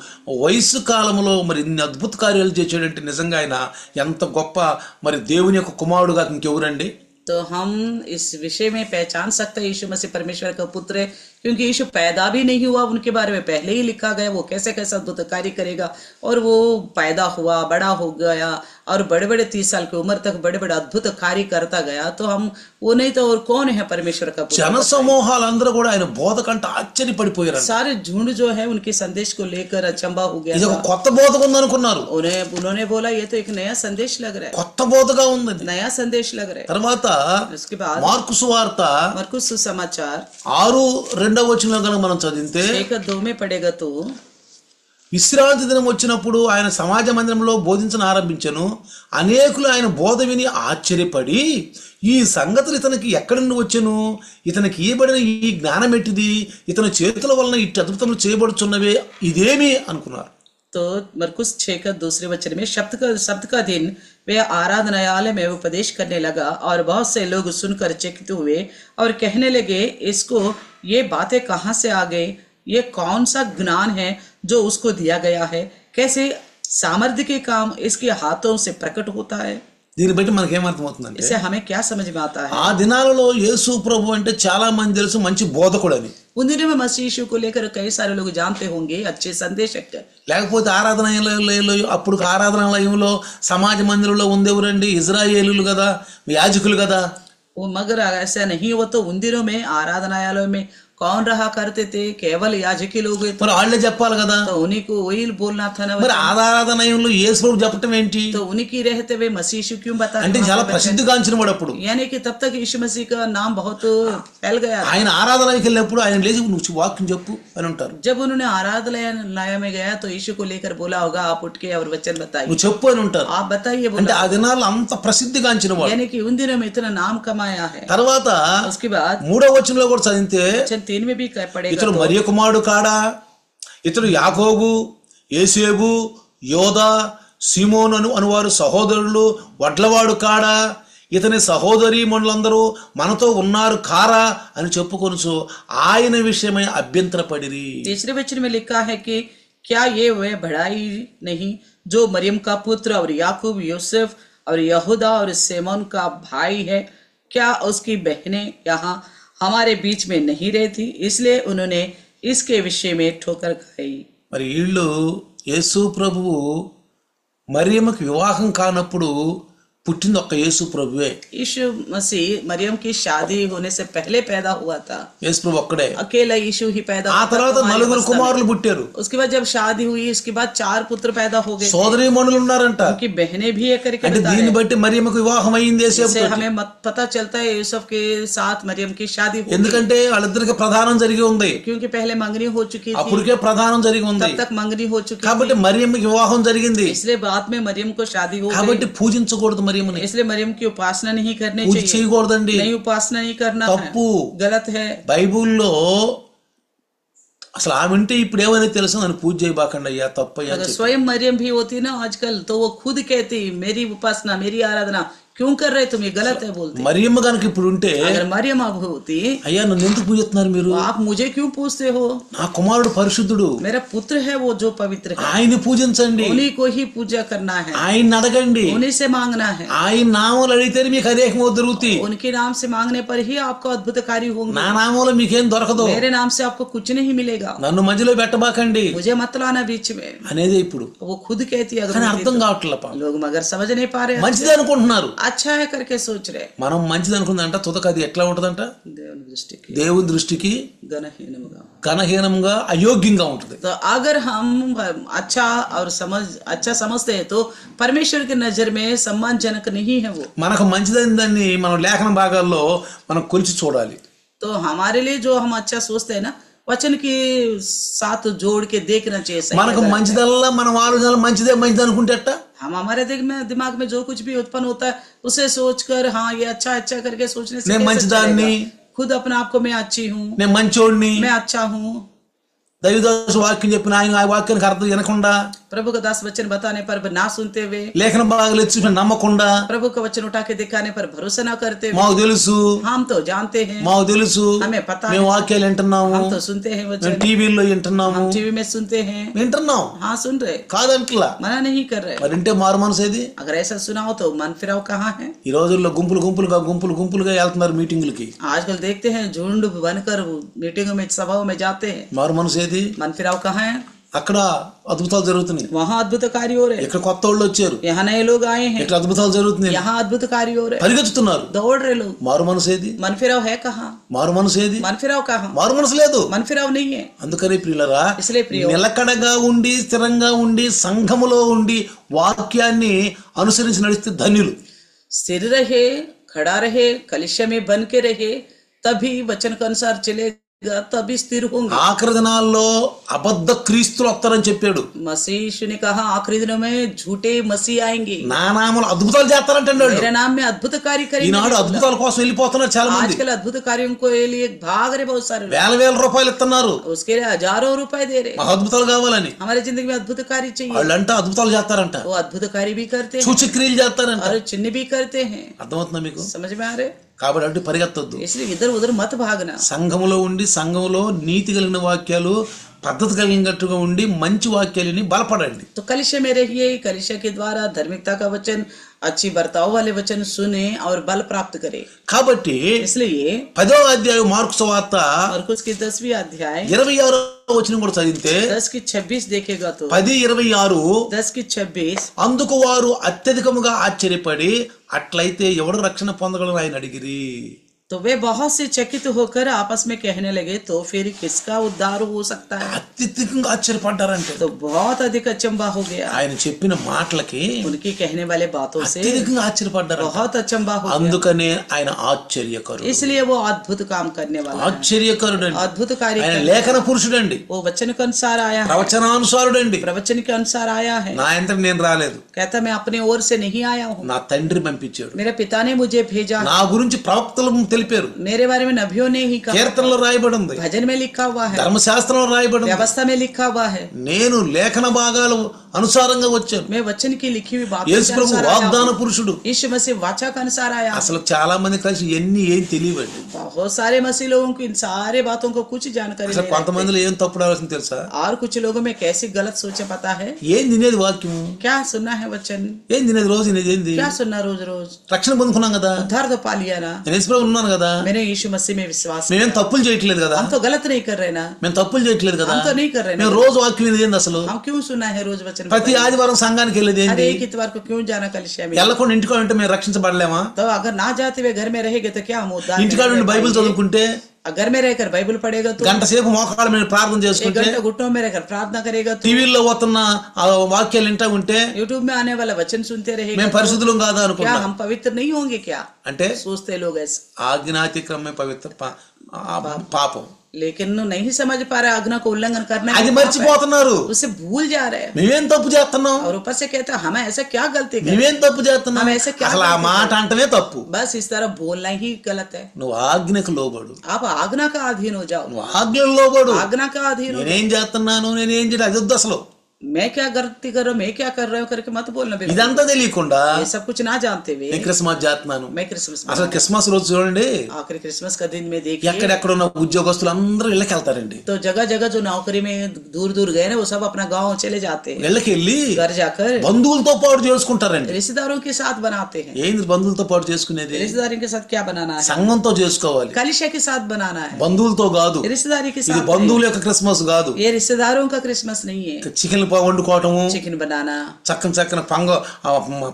వయసు కాలంలో మరి ఇన్ని అద్భుత కార్యాలు చేసాడంటే నిజంగా ఆయన ఎంత గొప్ప మరి దేవుని యొక్క కుమారుడుగా ఇంకెవరండి? तो हम इस विषय में पहचान सकते हैं यीशु मसीह परमेश्वर का पुत्र है, क्योंकि यीशु पैदा भी नहीं हुआ, उनके बारे में पहले ही लिखा गया वो कैसे कैसे अद्भुत कार्य करेगा. और वो पैदा हुआ, बड़ा हो गया और बड़े बड़े 30 साल की उम्र तक बड़े बड़े अद्भुत कार्य करता गया. तो हम वो नहीं तो और कौन है परमेश्वर का पुत्र? జన సమూహాలందరూ కూడా ఆయన బోధ కంటే ఆశ్చర్యపడిపోయారు. सारे झुंड जो है उनके संदेश को लेकर अचंबा हो गया. ఇది ఒక కొత్త బోధగా ఉందనుకున్నారు. उन्होंने बोला ये तो एक नया संदेश लग रहा है, కొత్త బోధగా ఉంది. नया संदेश लग रहा है. తర్వాత उसके बाद మార్కు సువార్త मरकुस सुसमाचार 6:2 వచనంలో కనుక మనం చదివితే 1:2 में पढ़ेगा तो విశ్రాంతి దినం వచ్చినప్పుడు ఆయన సమాజ మందిరంలో బోధించను ఆరంభించను. అనేకులు ఆయన బోధ విని ఆశ్చర్యపడి ఈ సంగతులు ఇతనికి ఎక్కడి నుండి వచ్చెను, ఇతనికి ఇవ్వబడిన ఈ జ్ఞానం ఎట్టిది, ఇతని చేతుల వలన ఇట్టి అద్భుతములు చేయబడుచున్నవే ఇదేమి అనుకున్నారు. तो मरकुस 6:2 वचन में शब्द का दिन वे आराधनालय में उपदेश करने लगा और बहुत से लोग सुनकर चकित हुए और कहने लगे इसको ये बातें कहाँ से आ गई, ये कौन सा ज्ञान है जो उसको दिया गया है, कैसे सामर्थ्य के काम इसके हाथों से प्रकट होता है. దీన్ని బట్టి మనకి ఏమర్థమవుతుందంటే इससे हमें क्या समझ में आता है? ఆ దినాలలో యేసు ప్రభు అంటే చాలా మంది తెలుసు మంచి బోధకుడు అని. उन दिनों में मसीह यीशु को लेकर कई सारे लोग जानते होंगे अच्छे संदेशक. లేకపోతే అప్పుడు ఆరాధనాలయంలో సమాజ మందిరంలో ఉండేవరండి ఇజ్రాయేలీలు కదా, యాజకులు కదా. वो मगर ऐसा नहीं हुआ तो उन दिनों में आराधनालयों में कौन रहा करते थे, केवल याजक ही लोग थे, మరి వాళ్ళే చెప్పాలి కదా. तो उन्हीं को वही बोलना था ना మరి वचन। ఆరాధనయంలో యేసు ప్రభు చెప్పటం ఏంటి तो उन्हीं की रहते हुए मसीह यीशु क्यों बता అంటే చాలా ప్రసిద్ధిగాంచిన వాడు అప్పుడు. यानी कि तब तक यीशु मसीह का नाम बहुत फैल गया था। ఆయన ఆరాధనకి వెళ్ళినప్పుడు ఆయన లేచి నువ్వు వాక్యం చెప్పు అని అంటారు. जब उन्होंने आराधनालय में गया तो यीशु को लेकर बोला होगा आप उठ के और वचन बताइए, నువ్వు చెప్పు అని ఉంటారు. आप बताइए అంటే बोला, ఆ దినాల్లో అంత ప్రసిద్ధిగాంచిన వాడు. यानी कि उन दिनों में इतना नाम कमाया है। తర్వాత उसके बाद 3వ వచనంలో కూడా చదివితే वचन 3 में भी पढ़ेगा ఇతడు तो, మరియ కుమారుడు కాడా, ఇతడు యాకోబు, యేసేబు, యోదా, సీమోను అనువారు సహోదరులు వడ్లవాడు కాడా, ఇతని సహోదరి మనులందరూ మనతో ఉన్నారు కారా అని చెప్పుకొనుచు ఆయన విషయమై అభ్యంతరపడిరి. तीसरे वचन में लिखा है कि क्या ये वह बढ़ाई नहीं जो मरियम का पुत्र और याकूब, यूसुफ और यहूदा और सेमोन का भाई है, क्या उसकी बहनें यहाँ हमारे बीच में नहीं रहती, इसलिए उन्होंने इसके विषय में ठोकर खाई। మరి వీళ్ళు యేసు ప్రభువు మరియమ్మకి వివాహం కానప్పుడు పుట్టింది ఒక్క యేసు ప్రభువే. यीशु मसीह मरियम की शादी होने से पहले पैदा हुआ था, యేసు ప్రభు ఒక్కడే. अकेला यीशु ही पैदा ఆ हुआ था తర్వాత हमारी 4 अवस्था में। కుమారులు పుట్టారు. उसके बाद जब शादी हुई उसके बाद 4 पुत्र पैदा हो गए, సోదరి మనులు ఉన్నారంట. उनकी बहनें भी एक करके అంటే बता దీన్ని रहे। బట్టి మరియమ్మకు వివాహం అయింది इससे యేసేపుతో. हमें पता चलता है यूसुफ के साथ मरियम की शादी हुई, ఎందుకంటే వాళ్ళిద్దరికి ప్రధానం జరిగి ఉంది. क्योंकि पहले मंगनी हो चुकी थी, అప్పటికే ప్రధానం జరిగి ఉంది तब तक मंगनी हो चुकी కాబట్టి మరియమ్మకి వివాహం జరిగింది. थी, इसलिए बाद में मरियम को शादी हो गई, కాబట్టి పూజించకూడదు మరియమ్మని, इसलिए मरियम की उपासना नहीं करनी పూజ चाहिए, చేయకూడదండి. नहीं उपासना नहीं करना है, తప్పు. गलत है। బైబుల్లో అసలు ఆమె అంటే ఇప్పుడు ఏమైనా తెలుసు నన్ను పూజ చేయబాకండి అయ్యా తప్పయ్యా అని अगर చెప్పి. स्वयं मरियम भी होती ना आजकल तो वो खुद कहती मेरी उपासना मेरी आराधना क्यों कर रहे तुम, ये गलत है बोलते। మరియమ్మ కనుక ఇప్పుడు ఉంటే अगर मरियम अब होती అయ్యా నన్ను ఎందుకు పూజిస్తున్నారు మీరు, तो आप मुझे क्यों पूछते हो, నా కుమారుడు పరిశుద్ధుడు, मेरा पुत्र है वो जो पवित्र है, ఆయన్ని పూజించండి, उन्हीं को ही पूजा करना है, ఆయన్ని అడగండి, उन्हीं से मांगना है, ఆయన నామములు అడిగితే మీకు అనేకమో దొరుకుతాయి. उनके नाम से मांगने पर ही आपको अद्भुत कार्य होंगे, నా నామంలో మీకేం దొరకదు, मेरे नाम से आपको कुछ नहीं मिलेगा, నన్ను మధ్యలో పెట్టబాకండి मुझे मत लाना बीच में, అనేది ఇప్పుడు. वो खुद कहती है। కానీ अगर అర్థం కావట్లే పాపం. लोग मगर समझ नहीं पा रहे, మంచిది అనుకుంటున్నారు. अच्छा है करके सोच रहे, మనం మంచిది అనుకుందంట తుదక అది ఎట్లా ఉంటదంట, దేవుని దృష్టికి దేవుని దృష్టికి ఘనహీనముగా। ఘనహీనంగా అయోగ్యంగా ఉంటుంది. तो अगर हम अच्छा और अच्छा समझते हैं तो परमेश्वर की नजर में सम्मानजनक नहीं है वो। మనకు మంచిదని దాన్ని మనం లేఖన భాగాల్లో మనం కొలిచి చూడాలి. तो हमारे लिए जो हम अच्छा सोचते हैं ना वचन के साथ जोड़ के देखना चाहिए, सही మనకు है गलत है। మంచిదల్లా మనం ఆలోచనలు మంచిదే మంచిది అనుకుంటే ఎట్టా? हम हमारे दिमाग में जो कुछ भी उत्पन्न होता है उसे सोचकर हाँ ये अच्छा अच्छा करके सोचने से నేను कैसे మంచిదాన్ని, चलेगा? खुद अपने आप को मैं अच्छी हूँ, నేను మంచోడిని, मैं अच्छा हूँ, దైవదాసు వాక్యం చెప్పిన ఆయన ఆ వాక్యానికి అర్థం వినకుండా, प्रभु का दास वचन बताने पर ना सुनते हुए, లేఖన భాగాలు ఎత్తి నమ్మకుండా, प्रभु का वचन उठा के दिखाने पर भरोसा ना करते हुए, మాకు తెలుసు हम तो जानते हैं, మాకు తెలుసు हमें पता మేము है, వాక్యాలు వింటున్నాము, हम तो सुनते हैं మేము वचन, టీవీలో వింటున్నాము, हम टीवी में सुनते हैं, వింటున్నాం हाँ सुन रहे, కాదంట్లా. मना नहीं कर रहे। మరి వింటే మారు మనసు ఏది? अगर ऐसा सुनाओ तो मन फिराव कहाँ है? ఈ రోజుల్లో గుంపులుగా వెళ్తున్నారు మీటింగులకి. आजकल देखते हैं झुंड बनकर मीटिंगों में सभाओं में जाते हैं, మారు మనసు ఏది? मन फिराव कहाँ है? అక్కడ అద్భుతాలు జరుగుతున్నాయి, वहाँ अद्भुत कार्य हो रहे, ఇక్కడ కొత్త వాళ్ళు వచ్చారు, यहाँ नए लोग आए हैं, ఇక్కడ అద్భుతాలు జరుగుతున్నాయి, यहाँ अद्भुत कार्य हो रहे, పరిగెత్తుతున్నారు. दौड़ रहे लोग। మారు మనసు ఏది? मन फिराव है कहाँ? మారు మనసు ఏది? मन फिराव कहाँ? మారు మనసు లేదు. मन फिराव नहीं है। అందుకని ప్రియులరా, इसलिए प्रियो నిలకడగా ఉండి స్థిరంగా ఉండి సంఘములో ఉండి వాక్యాన్ని అనుసరించి నడిస్తే ధన్యులు. स्थिर रहे, खड़ा रहे, कलिशा में बन के रहे, तभी वचन के अनुसार चलेगा, तभी स्थिर होंगे। ఆఖరి దినాల్లో అబద్ధ క్రీస్తులు వస్తారని చెప్పాడు. मसीह यीशु ने कहा आखिरी दिनों में झूठे मसीह आएंगे, నా నామములు అద్భుతాలు చేస్తారంటే వాళ్ళు. मेरे नाम में अद्भुत कार्य करेंगे। ఈనాడు అద్భుతాల కోసం వెళ్ళిపోతున్నారు చాలా మంది. आजकल अद्भुत कार्यों को लिए भाग रहे बहुत सारे लोग, వేల రూపాయలు ఇస్తున్నారు उसके लिए हजारों रुपए दे रहे। మాకు అద్భుతాలు కావాలని. हमारे जिंदगी में अद्भुत कार्य चाहिए, వాళ్ళంటే అద్భుతాలు చేస్తారంట, वो अद्भुत कार्य भी करते हैं సూచక్రియలు చేస్తారంట. और चिन्ह भी करते हैं। అర్థమవుతుందా మీకు? समझ में आ रहे? కాబట్టి అటు పరిగెత్తొద్దు. इसलिए इधर उधर मत भागना। సంఘములో ఉండి సంఘములో నీతి కలిగిన వాక్యాలు పద్ధతి కలిగినట్టుగా ఉండి మంచి వాక్యాలని బలపడండి. तो कलिशा में रहिए, कलिशा के द्वारा धार्मिकता का वचन, अच्छी बर्ताव वाले वचन सुने और बल प्राप्त करे। కాబట్టి इसलिए 10వ అధ్యాయం మార్కు సువార్త मरकुस की 10वीं अध्याय 26వ వచనం కూడా చదివితే 10 की 26 देखेगा तो 10:26 10 की 26 అందుకు వారు అత్యధికముగా ఆశ్చర్యపడి అట్లయితే ఎవడు రక్షణ పొందగలరు ఆయన అడిగిరి. तो वे बहुत से चकित होकर आपस में कहने लगे, तो फिर किसका उद्धार हो सकता है? అత్యధికంగా ఆశ్చర్యపడ్డారంటే तो बहुत अधिक अचंभा हो गया ఆయన చెప్పిన మాటలకి उनकी कहने वाले बातों से। అత్యధికంగా ఆశ్చర్యపడ్డారు. बहुत अचंभा हो गया, అందుకనే ఆయన ఆశ్చర్యకరుడు. इसलिए वो अद्भुत काम करने वाला है, ఆశ్చర్యకరుడండి. अद्भुत कार्य ఆయన करने లేఖన పురుషుడండి, वो वचन के अनुसार आया है, ప్రవచనానుసారుడండి. प्रवचन के अनुसार आया है। నా అంతట నేను రాలేదు, कहता मैं अपने ओर से नहीं आया हूँ, నా తండ్రి పంపించాడు. मेरे पिता ने मुझे भेजा। నా గురించి ప్రవక్తలు తెలిపారు, मेरे बारे में नबियों ने ही कहा, కీర్తనలో రాయబడి ఉంది, भजन में लिखा हुआ है, ధర్మశాస్త్రంలో రాయబడి ఉంది. व्यवस्था में लिखा हुआ है। నేను లేఖన భాగాలు అనుసారంగా వచ్చాను. मैं वचन की लिखी हुई बातों యేసు के ప్రభు अनुसार आया వాగ్దాన हूँ। పురుషుడు. यीशु मसीह वाचा के अनुसार आया हूँ। అసలు చాలా మంది కలిసి ఎన్ని ఏం తెలియవండి. बहुत सारे मसीह लोगों को इन सारे बातों को कुछ जानकारी అసలు नहीं కొంతమందిలో ఏం తప్పుడు ఆలోచన తెలుసా? रहती। और कुछ लोगों में कैसी गलत सोचे पता है? ఏం తినేది వాక్యం, क्या सुनना है वचन, ఏం తినేది రోజు తినేది ఏంది? क्या सुनना रोज रोज। రక్షణ పొందుకున్నాం కదా, उद्धार तो पा लिया ना, నేను యేసు ప్రభు ఉన్నాను కదా, मैंने यीशु मसीह में विश्वास किया। మేమేం తప్పులు చేయట్లేదు కదా, हम तो गलत नहीं कर रहे ना, మేము తప్పులు చేయట్లేదు కదా, हम तो नहीं कर रहे మేము ना। రోజు వాక్యం వినేది ఏంది? అసలు हम क्यों सुना है रोज वचन? ప్రతి ఆదివారం సంఘానికి వెళ్ళేది अरे ఏంది? एक इतवार को क्यों जाना कलिसिया में? వెళ్ళకుండా ఇంటికాడ ఉంటే మేము రక్షించబడలేమా? तो अगर ना जाते हुए घर में रहेंगे तो क्या हम उद्धार में ఇంటికాడ नहीं ఉండి रह బైబిల్ पाएंगे? చదువుకుంటే, घर में रहकर बाइबल पढ़ेगा तो, గంట సేపు మోకాళ్ళ మీద ప్రార్థన एक చేసుకుంటే, घंटा घुटनों में रहकर प्रार्थना करेगा तो, టీవీల్లో పోతున్న ఆ వాక్యాలు వింటా ఉంటే यूट्यूब में आने वाला वचन सुनते रहेगा మేము तो, పరిశుద్ధులం కాదా क्या అనుకుంటాం. हम पवित्र नहीं होंगे क्या? అంటే सोचते लोग ऐसे, ఆజ్ఞాతిక్రమే పవిత్ర పాపం. लेकिन नहीं समझ पा रहे आज्ञा को उल्लंघन करना అది है, మర్చిపోతున్నారు. उसे भूल जा रहे हैं। మేమేం తప్పు చేస్తున్నాం, और ऊपर से कहते हैं हमें ऐसा क्या गलती कर, మేమేం తప్పు చేస్తున్నాం, हम ऐसे क्या అసలు ఆ మాట అంటమే తప్పు. बस इस तरह बोलना ही गलत है। నువ్వు ఆజ్ఞకు లోబడు, आप आज्ञा का अधीन हो जाओ, నువ్వు ఆజ్ఞకు లోబడు. आज्ञा का अधीन हो। నేనేం చేస్తున్నాను, నేనేం చేయడం అది వద్దు అసలు. मैं क्या गलती कर रहा हूँ, मैं क्या कर रहा हूँ करके मत बोलना बिल्कुल। ఇదంతా తెలియకుండా ये सब कुछ ना जानते हुए నేను క్రిస్మస్ చేస్తున్నాను. मैं क्रिसमस అసలు క్రిస్మస్ రోజు చూడండి, आखिरी क्रिसमस का दिन में देखिए ఎక్కడెక్కడ ఉన్న ఉద్యోగస్తులు అందరూ ఇళ్ళకి వెళ్తారండి. तो जगह जगह जो नौकरी में दूर दूर गए ना वो सब अपना गांव चले जाते हैं, ఇళ్ళకి వెళ్ళి घर जाकर బంధువులతో పాటు చేసుకుంటారండి. रिश्तेदारों के साथ बनाते हैं। ఏంది బంధువులతో పాటు చేసుకునేది? रिश्तेदारी के साथ क्या बनाना है? సంఘంతో చేసుకోవాలి, कलिशा के साथ बनाना है, బంధువులతో కాదు. रिश्तेदारी के ఇది साथ బంధువుల యొక్క క్రిస్మస్ కాదు. नहीं। ये रिश्तेदारों का क्रिसमस नहीं है। చికెన్ వండుకోవటము, चिकन बनाना, చక్కని చక్కని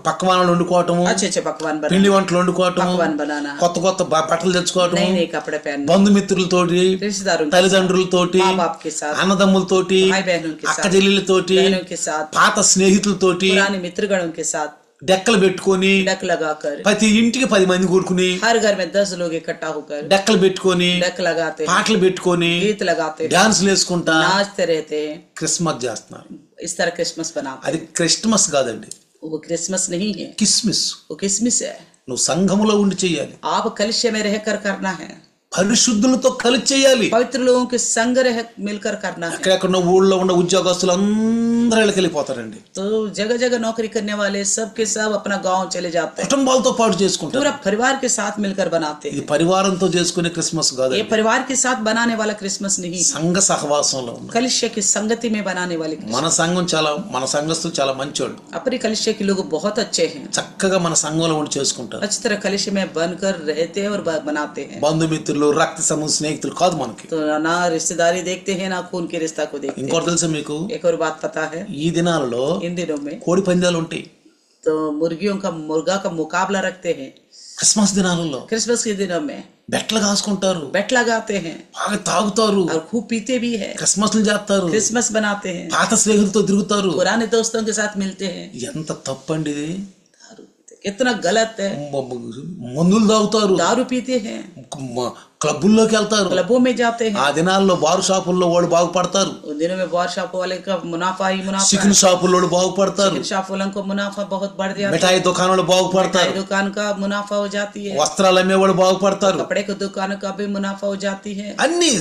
పక్కవానలు వండుకోవటము, अच्छे अच्छे पकवान పిండి बनाना, వంటలు వండుకోవటము, पकवान बनाना, కొత్త కొత్త బట్టలు తెచ్చుకోవటము, नए नए कपड़े पहनना, బంధుమిత్రులతోటి, रिश्तेदारों के साथ, తల్లిదండ్రులతోటి, माँ बाप के साथ, అన్నదమ్ములతోటి, भाई बहनों के అక్క साथ, చెల్లెళ్ళతోటి, बहनों के साथ, పాత స్నేహితులతోటి पुराने मित्रगणों के साथ డెక్కలు పెట్టుకొని डक लगाकर, ప్రతి ఇంటికి 10 మంది కూడుకుని हर घर में 10 लोग इकट्ठा होकर డెక్కలు పెట్టుకొని डक लगाते हैं, పాటలు పెట్టుకొని गीत लगाते हैं, డాన్సులు వేసుకుంటా नाचते रहते हैं। క్రిస్మస్ చేస్తున్నారు. इस तरह क्रिसमस बनाते అది క్రిస్మస్ కాదండి, हैं। वो क्रिसमस नहीं है, కిస్మిస్. वो किसमिस है। నువ్వు సంఘములో ఉండి చేయాలి, आप कलिशे में रहकर करना है, పరిశుద్ధులతో కలిసి చేయాలి. पवित्र लोगों के संग रह मिलकर करना है। ఎక్కడెక్కడ ఊళ్ళో ఉన్న ఉద్యోగస్తులు అందరూ ఇళ్ళకి వెళ్ళిపోతారండి. तो जगह जगह नौकरी करने वाले सब के सब अपना गांव चले जाते हैं, కుటుంబాలతో పాటు చేసుకుంటారు. पूरा परिवार के साथ मिलकर बनाते ఇది हैं। పరివారంతో చేసుకునే క్రిస్మస్ ये కాదండి, परिवार के साथ बनाने वाला क्रिसमस नहीं, సంఘ సహవాసంలో ఉన్న कलिशे की संगति में बनाने वाले। మన సంఘం మన సంఘస్థులు చాలా మంచోళ్ళు, अपने कलिशे के लोग बहुत अच्छे हैं, చక్కగా మన సంఘంలో ఉండి చేసుకుంటారు. अच्छी तरह कलिशे में बनकर रहते हैं और बनाते हैं। బంధుమిత్రులు, రక్త సంబంధ స్నేహితులు కాదు మనకి. तो ना रिश्तेदारी देखते हैं ना खून के रिश्ता को देखते हैं। ఇంకోటి తెలుసా మీకు, एक और बात पता है, ఈ దినాలలో इन दिनों में కోడి పందాలు ఉంటాయి. तो मुर्गा का मुकाबला रखते हैं। క్రిస్మస్ దినాలలో क्रिसमस के दिनों में బెట్లు కాసుకుంటారు, बेट लगाते हैं బాగా తాగుతారు, और खूब पीते भी है, క్రిస్మస్లు చేస్తారు, क्रिसमस बनाते हैं, పాత స్నేహితులతో తిరుగుతారు. पुराने दोस्तों के साथ मिलते हैं। ఎంత తప్పండి ఇది. दारू पीते, कितना गलत है। మందులు తాగుతారు, दारू पीते हैं, క్లబ్బుల్లోకి వెళ్తారు. क्लबों में जाते हैं। ఆ దినాల్లో బారు షాపుల్లో వాళ్ళు బాగుపడతారు, उन दिनों में बार शॉप वाले का मुनाफा ही मुनाफा చికెన్ షాపుల్లో వాళ్ళు బాగుపడతారు, है। शॉप वालों को मुनाफा बहुत बढ़ जाता है। మిఠాయి దుకాణాలు బాగుపడతారు, मिठाई दुकान का मुनाफा हो जाती है, వస్త్రాలు అమ్మేవాళ్ళు బాగుపడతారు. कपड़े की दुकान का भी मुनाफा हो जाती है। అన్ని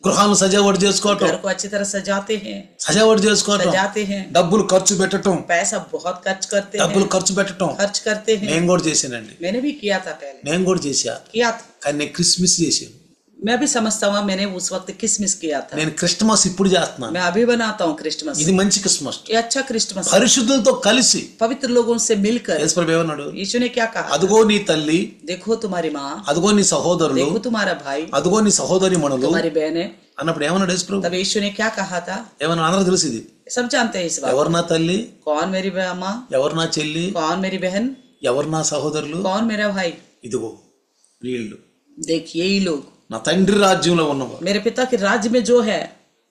గృహాలను సజావడి చేసుకోవటం, घर को अच्छी तरह सजाते हैं, సజావడి చేసుకోవటం, सजाते हैं, డబ్బులు ఖర్చు పెట్టడం, पैसा बहुत खर्च करते డబ్బులు हैं, ఖర్చు పెట్టడం. खर्च करते हैं। నేను కూడా చేశానండి, मैंने भी किया था पहले, నేను కూడా చేశా. किया था। కానీ నేను క్రిస్మస్ చేశాను. मैं भी समझता हूँ मैंने उस वक्त किसमिस किया था। నేను క్రిస్మస్ ఇప్పుడు చేస్తున్నాను. मैं अभी बनाता हूँ क्रिसमस। ఇది మంచి క్రిస్మస్. ये अच्छा क्रिसमस, పరిశుద్ధులతో కలిసి. पवित्र लोगों से मिलकर। యేసుప్రభు ఏమన్నాడు, यीशु ने क्या कहा? అదుగో నీ తల్లి, देखो तुम्हारी माँ, అదుగో నీ సహోదరులు, देखो तुम्हारा भाई, అదుగో నీ సహోదరి మనులు तुम्हारी बहनें। అన్నప్పుడు ఏమన్నాడు యేసుప్రభు? तब यीशु ने क्या कहा था? ఏమన్నా అందరూ తెలుసు ఇది. सब जानते हैं इस बात। ఎవరు నా తల్లి, कौन मेरी माँ, ఎవరు నా చెల్లి, कौन मेरी बहन, ఎవరు నా సహోదరులు, कौन मेरा भाई। ఇదిగో వీళ్ళు देखिए ये लोग నా తండ్రి రాజ్యంలో ఉన్నవారు. मेरे पिता के राज्य में जो है,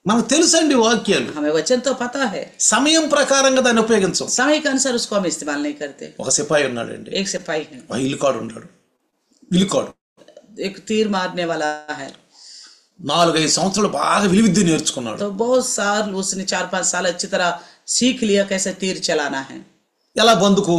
మనకు తెలుసండి వాక్యాలు. हमें वचन तो पता है, సమయం ప్రకారంగా దాన్ని ఉపయోగించం. समय के अनुसार उसको हम इस्तेमाल नहीं करते. ఒక సిపాయి ఉన్నాడండి, एक सिपाही है, ఇల్లుకాడు ఉన్నాడు. ఇల్లుకాడు एक तीर मारने वाला है. 4-5 సంవత్సరాలు బాగా విలువిద్య నేర్చుకున్నాడు. तो बहुत साल उसने 4-5 साल अच्छी तरह सीख लिया कैसे तीर चलाना है, ఎలా బందుకు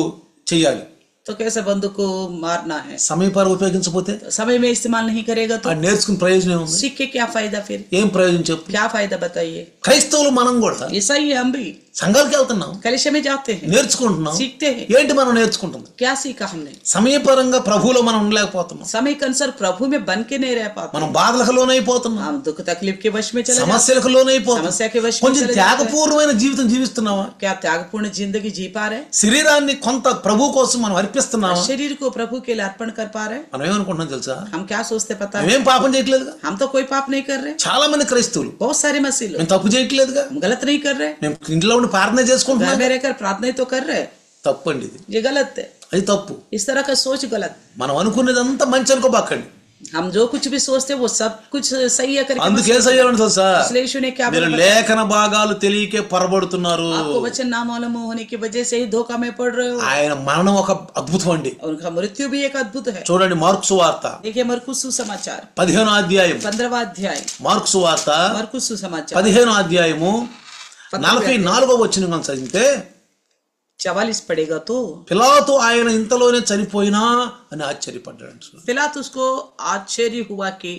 చెయ్యాలి. तो कैसे बंदूक को मारना है. సమయపారం ఉపయోగించకపోతే तो समय में इस्तेमाल नहीं करेगा तो అది నేర్చుకుని ప్రయోజనం ఏముంది? सीख के क्या फायदा, फिर ఏం ప్రయోజనం చెప్పు. क्या फायदा बताइए. క్రైస్తవులు మనం కూడా ऐसा ही है, हम भी సంఘాలకు వెళ్తున్నాం, कलिशा में जाते हैं, నేర్చుకుంటున్నాం. सीखते हैं. ఏంటి మనం నేర్చుకుంటుంది? क्या सीखा हमने? సమయపరంగా ప్రభువులో మనం ఉండలేకపోతున్నాం. समय के अनुसार प्रभु में बन के नहीं रह पाते. మనం బాధలకు లోనైపోతున్నాం, हम दुख तकलीफ के वश में चले जाते हैं. సమస్యలకు లోనైపోతున్నాం. समस्या के वश में కొంచెం चले जाते हैं. త్యాగపూర్వమైన జీవితం జీవిస్తున్నావా? क्या त्यागपूर्ण जिंदगी जी पा रहे? శరీరాన్ని కొంత ప్రభు కోసం మనం అర్పిస్తున్నావా? शरीर को प्रभु के लिए अर्पण कर पा रहे? మనం ఏమనుకుంటున్నాం తెలుసా? हम क्या सोचते पता है? మేమేం పాపం చేయట్లేదుగా. हम तो कोई पाप नहीं कर रहे. చాలా మంది క్రైస్తవులు बहुत सारे मसीह लोग మేము తప్పు చేయట్లేదుగా, हम गलत नहीं कर रहे. మేము ఇంట్లో ఉండి ప్రార్థన చేసుకుంటున్నాం. घर में रहकर प्रार्थना ही तो कर रहे. తప్పు అండి ఇది, ये गलत है. అది తప్పు. इस तरह का सोच गलत. మనం అనుకునేదంతా మంచి అనుకోబాకండి. हम जो कुछ भी सोचते वो सब कुछ सही है करके అందుకే సయ్యాలని తెలుసా? इसलिए यीशु ने क्या మీరు बोला? లేఖన భాగాలు తెలియకే పొరబడుతున్నారు. आपको वचन ना मालूम होने की वजह से ही धोखा में पड़ रहे हो. ఆయన మరణం ఒక అద్భుతం అండి. उनका मृत्यु भी एक अद्भुत है. చూడండి మార్కు సువార్త देखिए मरकुस सुसमाचार 15వ అధ్యాయం. 15वां अध्याय. మార్కు సువార్త मरकुस सुसमाचार 15వ అధ్యాయము 44వ వచనం చదివితే 44 पड़ेगा तो పిలాతు ఆయన ఇంతలోనే చనిపోయినా అని ఆశ్చర్యపడ్డాడు. पिलातुस को आश्चर्य हुआ कि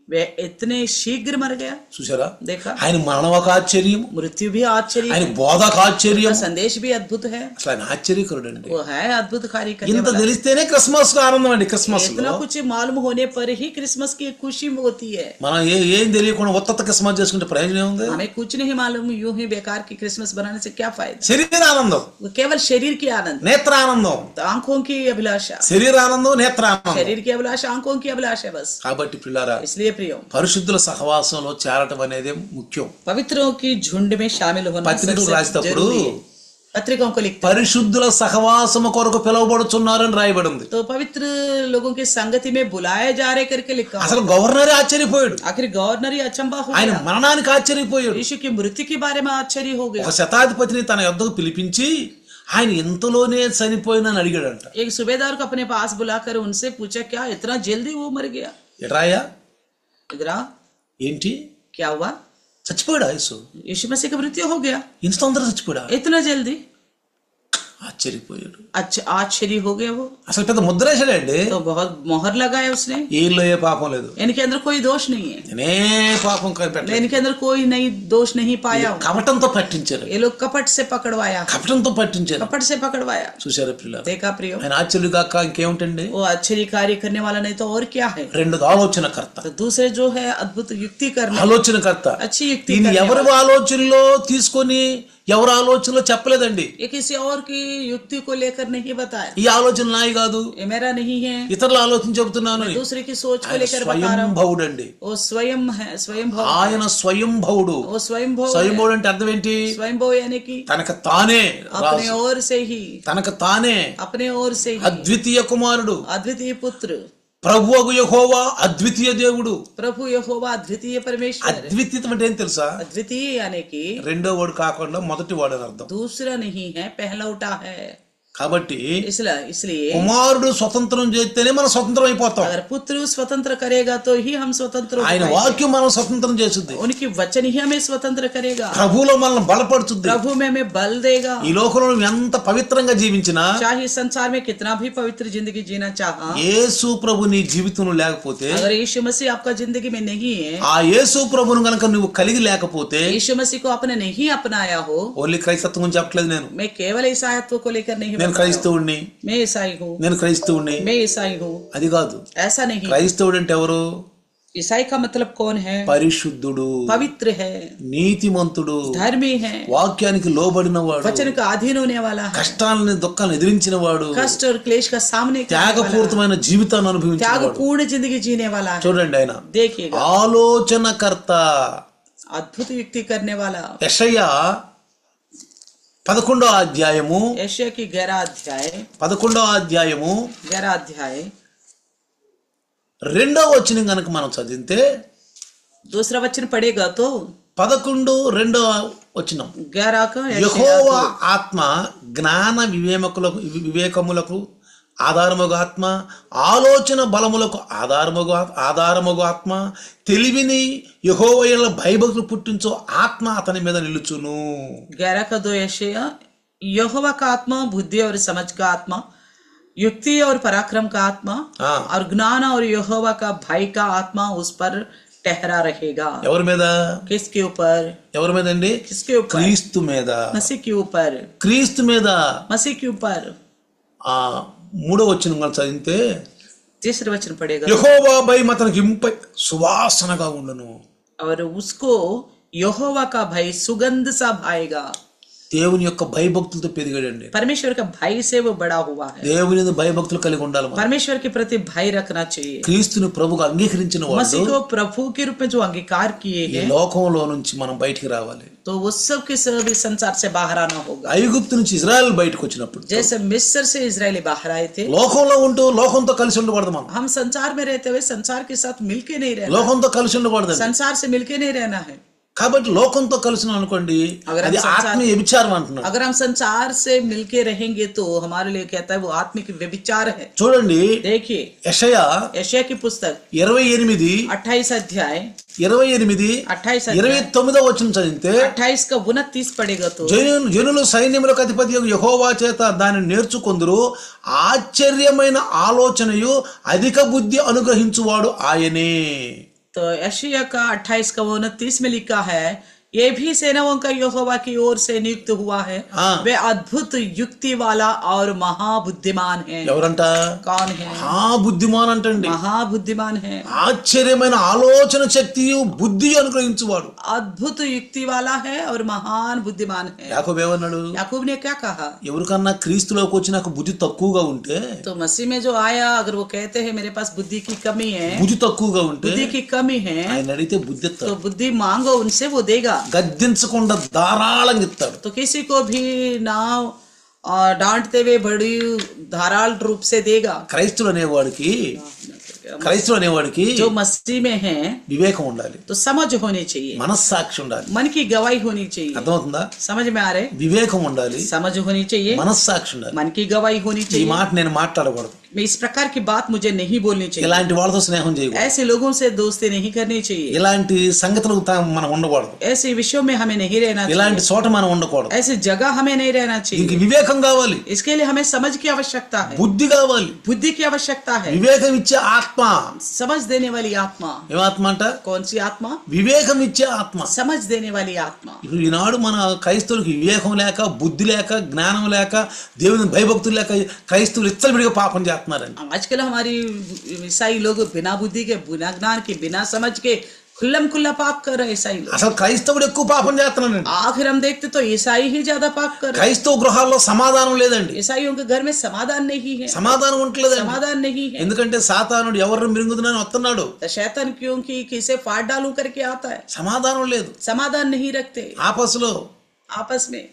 वह इतने शीघ्र मर गया. చూసారా? देखा, ఆయన మరణం ఒక ఆశ్చర్యం, मृत्यु भी आश्चर्य ఆయన है, బోధ ఒక ఆశ్చర్యం. उसका संदेश भी अद्भुत है. అసలు ఆయన ఆశ్చర్యకరుడు అండి. वो है अद्भुत कार्य करने ఇంత वाला. తెలిస్తేనే క్రిస్మస్ ఆనందం అండి. క్రిస్మస్ इतना कुछ मालूम होने पर ही क्रिसमस की खुशी होती है. మనం ఏం తెలియకుండా ఉత్తత క్రిస్మస్ చేసుకుంటే ప్రయోజనం ఏముంది? हमें कुछ नहीं मालूम, यूं ही बेकार की क्रिसमस बनाने से क्या फायदा. శరీర ఆనందం, वो केवल शरीर की आनंद, నేత్ర ఆనందం. आंखों की अभिलाषा. శరీర ఆనందం, నేత్ర ఆనందం. शरीर की अभिलाषा आंखों की अभिलाषा बस. కాబట్టి పిల్లారా, इसलिए प्रियो, పరిశుద్ధుల సహవాసంలో చేరటం అనేది ముఖ్యం. पवित्रों की झुंड में शामिल होना పత్రికలు सबसे రాసేటప్పుడు जरूरी है. पत्रिकाओं को लिखते हैं పరిశుద్ధుల సహవాసము కొరకు పిలువబడుచున్నారని రాయబడి ఉంది. तो पवित्र लोगों की संगति में बुलाए जा रहे करके लिखा. అసలు గవర్నరే ఆశ్చర్యపోయాడు. आखिर गवर्नर ही अचंबा हो ఆయన गया. మరణానికి ఆశ్చర్యపోయాడు. यीशु की मृत्यु के बारे में आश्चर्य हो गया. ఒక శతాధిపతిని తన యొద్దకు పిలిపించి ఆయన ఇంతలోనే చనిపోయినని అడిగాడంట. एक सूबेदार को अपने पास बुलाकर उनसे पूछा, क्या इतना जल्दी वो मर गया? ఎట్రాయా इधर आ, ఏంటి क्या हुआ? చచ్చిపోయాడా యేసు? यीशु मसीह का मृत्यु हो गया ఇంత తొందరగా చచ్చిపోయాడా? इतना जल्दी? ఆశ్చర్యపోయాడు. अच्छा आश्चर्य हो गया वो. అసలు పెద్ద ముద్రేసాడండి. तो बहुत मोहर लगाया उसने. ఈలో ఏ పాపం లేదు, इनके अंदर कोई दोष नहीं है. నేనే పాపం కనిపెట్టలేదు. इनके अंदर कोई नई दोष नहीं पाया. కపటంతో పట్టించారు, ये लोग कपट से पकड़वाया. కపటంతో పట్టించారు. कपट से पकड़वाया. చూసారా పిల్లలు? देखा प्रियो, ఆయన ఆశ్చర్యుడు కాక ఇంకేమిటండి? वो आश्चर्य कार्य करने वाला नहीं तो और क्या है. రెండు ఆలోచనకర్త, तो दूसरे जो है अद्भुत युक्ति करने, ఆలోచనకర్త. अच्छी युक्ति దీన్ని करने ఎవరి वाला. ఆలోచనలో తీసుకొని ఎవరి ఆలోచనలో చెప్పలేదండి. ये किसी और की युक्ति को लेकर नहीं बताया. ఈ ఆలోచన నాయి కాదు, ये मेरा नहीं है, ఇతరుల ఆలోచన చెబుతున్నాను. दूसरे की सोच को ఆయన लेकर बता रहा हूँ. స్వయంభవుడు అండి. वो स्वयं है, स्वयं भव. ఆయన స్వయంభవుడు. वो स्वयं भव. స్వయంభవుడు అంటే అర్థం ఏంటి? स्वयं भव यानी कि తనకు తానే अपने రాజు, ओर से ही, తనకు తానే अपने ओर से ही అద్వితీయ కుమారుడు. अद्वितीय पुत्र, ప్రభువగు యెహోవా అద్వితీయ దేవుడు. प्रभु यहोवा अद्वितीय परमेश्वर. అద్వితీయం అంటే ఏం తెలుసా? अद्वितीय यानी कि రెండో వాడు కాకుండా మొదటి వాడు అని అర్థం. दूसरा नहीं है, पहला उठा है. కాబట్టి इसलिए కుమారుడు స్వతంత్రం చేస్తేనే మనం స్వతంత్రం అయిపోతాం. अगर पुत्र स्वतंत्र करेगा तो ही हम स्वतंत्र हो ఆయన पाएंगे. వాక్యం మనం స్వతంత్రం చేస్తుంది. उनकी वचन ही हमें स्वतंत्र करेगा. ప్రభువులో మనల్ని బలపడుతుంది. प्रभु में हमें बल देगा. ఈ లోకంలో నువ్వు ఎంత పవిత్రంగా జీవించినా चाहे संसार में कितना भी पवित्र जिंदगी जीना चाहा, యేసు ప్రభు నీ జీవితంలో లేకపోతే, अगर यीशु मसीह आपका जिंदगी में नहीं है, ఆ యేసు ప్రభువును గనక నువ్వు కలిగి లేకపోతే, यीशु मसीह को आपने नहीं अपनाया हो, ఓన్లీ క్రైస్తత్వం గురించి చెప్పట్లేదు నేను. मैं केवल ईसाईत्व को लेकर नहीं నేను बता रहा हूं. క్రైస్తవుడిని, मैं ईसाई हूँ, నేను క్రైస్తవుడిని, मैं ईसाई हूँ, అది కాదు. ऐसा नहीं. క్రైస్తవుడు అంటే ఎవరు? ईसाई का मतलब कौन है? పరిశుద్ధుడు, पवित्र है, నీతిమంతుడు, धर्मी है, వాక్యానికి లోబడిన వాడు, वचन का अधीन होने वाला है, కష్టాలని దుఃఖాలను ఎదిరించిన వాడు, कष्ट और क्लेश का सामने करने वाला, త్యాగపూరితమైన జీవితాన్ని అనుభవించిన వాడు. त्यागपूर्ण जिंदगी जीने वाला है. చూడండి, ఆయన देखिएगा, ఆలోచనకర్త. अद्भुत युक्ति करने वाला. యెషయా 11వ అధ్యాయము, यशायाह की 11 अध्याय 11వ అధ్యాయము 11 अध्याय రెండవ వచనం కనుక మనం చదివితే दूसरा वचन पढ़ेगा तो 11 రెండవ వచనం 11 का యెహోవా ఆత్మ జ్ఞాన వివేకములకు ఆధారముగా ఆత్మ, ఆలోచన బలములకు ఆధారముగా ఆత్మ, తెలివిని యెహోవా భయభక్తులు పుట్టించు ఆత్మ అతని మీద నిలుచును. 11 का 2 यशायाह यहोवा का आत्मा बुद्धि और समझ का आत्मा, युक्ति और पराक्रम का आत्मा और ज्ञान और यहोवा का भय का आत्मा उस पर ठहरा रहेगा. ఎవరి మీద? किसके ऊपर? ఎవరి మీద అండి? किसके ऊपर? క్రీస్తు మీద. मसीह के ऊपर. క్రీస్తు మీద. मसीह के ऊपर. మూడో వచనం మనం చదివితే तीसरा वचन पढ़ेगा. యెహోవా భయం అతనికి ఇంపై సువాసనగా ఉండును. और उसको यहोवा का भय सुगंध सा भाएगा. దేవుని యొక్క భయభక్తులతో పెరిగాడండి. परमेश्वर का भय से वो बड़ा हुआ है. దేవుని మీద భయభక్తులు కలిగి ఉండాలి. परमेश्वर के प्रति भय रखना चाहिए. క్రీస్తుని ప్రభుగా అంగీకరించిన వాడు मसीह को प्रभु के रूप में जो अंगीकार किए ఈ हैं, లోకంలో నుంచి మనం బయటికి రావాలి. तो वो सब के सब इस संसार से बाहर आना होगा. ఐగుప్తు నుంచి ఇజ్రాయెల్ బయటకు వచ్చినప్పుడు जैसे मिस्र से इजरायली बाहर आए थे, లోకంలో ఉంటూ లోకంతో కలిసి ఉండకూడదు. మనం हम संसार में रहते हुए संसार के साथ मिलके नहीं रहना. లోకంతో కలిసి ఉండకూడదు. संसार से मिलके नहीं रहना है. కాబట్టి లోకంతో కలిసి అనుకోండి, అది ఆత్మీయ వ్యభిచారం అంటున్నారు. अगर हम संसार से मिलके रहेंगे तो हमारे लिए कहता है वो आत्मिक व्यभिचार है. చూడండి, देखिए యెషయా यशायाह की पुस्तक 28 28 अध्याय 29వ వచనం చదివితే 28 का 29 पड़ेगा तो జనులు సైన్యములకు అధిపతి యెహోవా చేత దానిని నేర్చుకొందురు, ఆశ్చర్యమైన ఆలోచనయు అధిక బుద్ధి అనుగ్రహించువాడు ఆయనే. तो यशायाह का 28 का 29 में लिखा है, ये भी सेनाओं का यहोवा की ओर से नियुक्त हुआ है, वे अद्भुत युक्ति वाला और महाबुद्धिमान है. ఎవరంట? कौन है? బుద్ధిమాన్ అంటండి. महाबुद्धिमान है. ఆశ్చర్యమైన ఆలోచన శక్తియు బుద్ధి అనుగ్రహించువాడు. अद्भुत युक्ति वाला है और महान बुद्धिमान है. యాకోబు ఏమన్నాడు? याकूब ने क्या कहा? ఎవరికన్నా క్రీస్తులోకి వచ్చి నాకు బుద్ధి తక్కువగా ఉంటే, तो मसीह में जो आया, अगर वो कहते हैं मेरे पास बुद्धि की कमी है, బుద్ధి తక్కువగా ఉంటే बुद्धि की कमी है, ఆయన అడిగితే బుద్ధి ఇస్తాడు. तो बुद्धि मांगो, उनसे वो देगा. గద్దించకుండా ధారాళంగా ఇస్తాడు. तो किसी को भी ना डांटते हुए बड़ी धाराल रूप से देगा. క్రైస్తులు అనేవాడికి जो मसीह में है వివేకం ఉండాలి, तो समझ होनी चाहिए, మనస్సాక్షి ఉండాలి. मन की गवाही होनी चाहिए. అర్థమవుతుందా? समझ में आ रहे? వివేకం ఉండాలి, समझ होनी चाहिए, మనస్సాక్షి ఉండాలి. मन की गवाही होनी ఈ चाहिए. మాట నేను మాట్లాడకూడదు. मैं इस प्रकार की बात मुझे नहीं बोलनी चाहिए. ఇలాంటి వాళ్ళతో స్నేహం చేయకూడదు. ऐसे लोगों से दोस्ती नहीं करनी चाहिए. ఇలాంటి సంగతులకు మనం ఉండకూడదు. ऐसे विषयों में हमें नहीं रहना ఇలాంటి चाहिए. చోట మనం ఉండకూడదు. ऐसी जगह हमें नहीं रहना దీనికి चाहिए. వివేకం కావాలి, इसके लिए हमें समझ की आवश्यकता है, బుద్ధి కావాలి. बुद्धि की आवश्यकता है, వివేకం ఇచ్చే ఆత్మ. समझ देने वाली आत्मा. ఏమాత్మ అంట? कौन सी आत्मा? వివేకం ఇచ్చే ఆత్మ. समझ देने वाली आत्मा. ఇప్పుడు ఈనాడు మన క్రైస్తవులకు వివేకం లేక, బుద్ధి లేక, జ్ఞానం లేక, దేవుని భయభక్తులు లేక క్రైస్తవులు ఇచ్చలవిడిగా పాపం చేస్తున్నారండి. आजकल हमारी ईसाई लोग बिना बुद्धि के, बिना ज्ञान के, बिना समझ के खुल्लम खुल्ला पाप कर रहे ईसाई लोग. అసలు క్రైస్తవుడు ఎక్కువ పాపం చేస్తున్నాడండి. आखिर हम देखते तो ईसाई ही ज्यादा पाप कर रहे हैं. క్రైస్తవ గృహాల్లో సమాధానం లేదండి. ईसाइयों के घर में समाधान नहीं है. సమాధానం ఉండలేదండి. समाधान नहीं है. ఎందుకంటే సాతానుడు ఎవరిని మిరుగుతున్నాను వస్తున్నాడు. तो शैतान क्योंकि किसे फाड़ डालू करके आता है. సమాధానం లేదు. समाधान नहीं रखते. ఆపస్సులో आपस में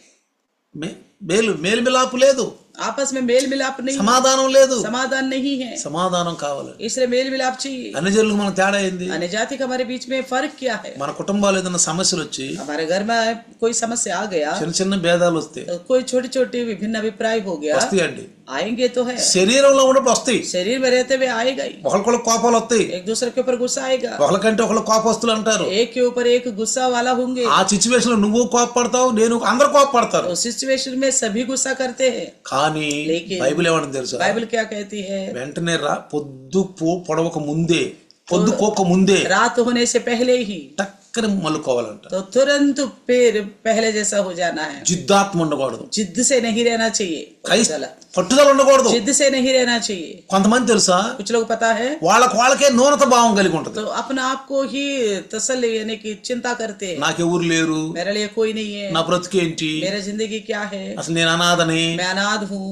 మేలుమిలాపు లేదు. आपस में मेल मिलाप नहीं, సమాధానం లేదు. समाधान नहीं है. సమాధానం కావాలి. इसलिए मेल मिलाप चाहिए. అన్ని జనులకు మన తేడా ఏంది? अन्य जाति का हमारे बीच में फर्क क्या है? మన కుటుంబాలు ఏదైనా సమస్యలు వచ్చి, हमारे घर में कोई समस्या आ गया, చిన్న చిన్న భేదాలు వస్తాయి. तो कोई छोटी छोटी विभिन्न अभिप्राय हो गया, వస్తాయండి. आएंगे तो है. శరీరంలో ఉన్నప్పుడు వస్తాయి. शरीर में रहते हुए आएगा ही. ఒకరికొకరు కోపాలు వస్తాయి. एक दूसरे के ऊपर गुस्सा आएगा. ఒకరికంటే ఒకరు కోపస్తులు అంటారు. एक के ऊपर एक गुस्सा वाला होंगे. ఆ సిచ్యువేషన్ లో నువ్వు కోపపడతావు, నేను అందరు కోపపడతారు. उस सिचुएशन में सभी गुस्सा करते हैं. కానీ బైబిల్ ఏమంటుంది తెలుసా? बाइबल क्या कहती है? వెంటనే పొద్దు పొడవక ముందే, పొద్దు కోక ముందే, रात होने से पहले ही టక్కన మల్లుకోవాలంట. तो तुरंत फिर पहले जैसा हो जाना है. జిద్దాత్మ ఉండకూడదు. जिद से नहीं रहना चाहिए. పట్టుదల ఉండకూడదు. जिद से नहीं रहना चाहिए. కొంతమంది తెలుసా, कुछ लोग पता है, వాళ్ళకే న్యూనత భావం కలిగి ఉంటది. तो अपने आप को ही तसल्ली यानी कि चिंता करते हैं. నాకెవరు లేరు, मेरे लिए कोई नहीं है, నా బ్రతికేంటి, मेरा जिंदगी क्या है, అసలు నేను అనాథని, मैं अनाथ हूँ,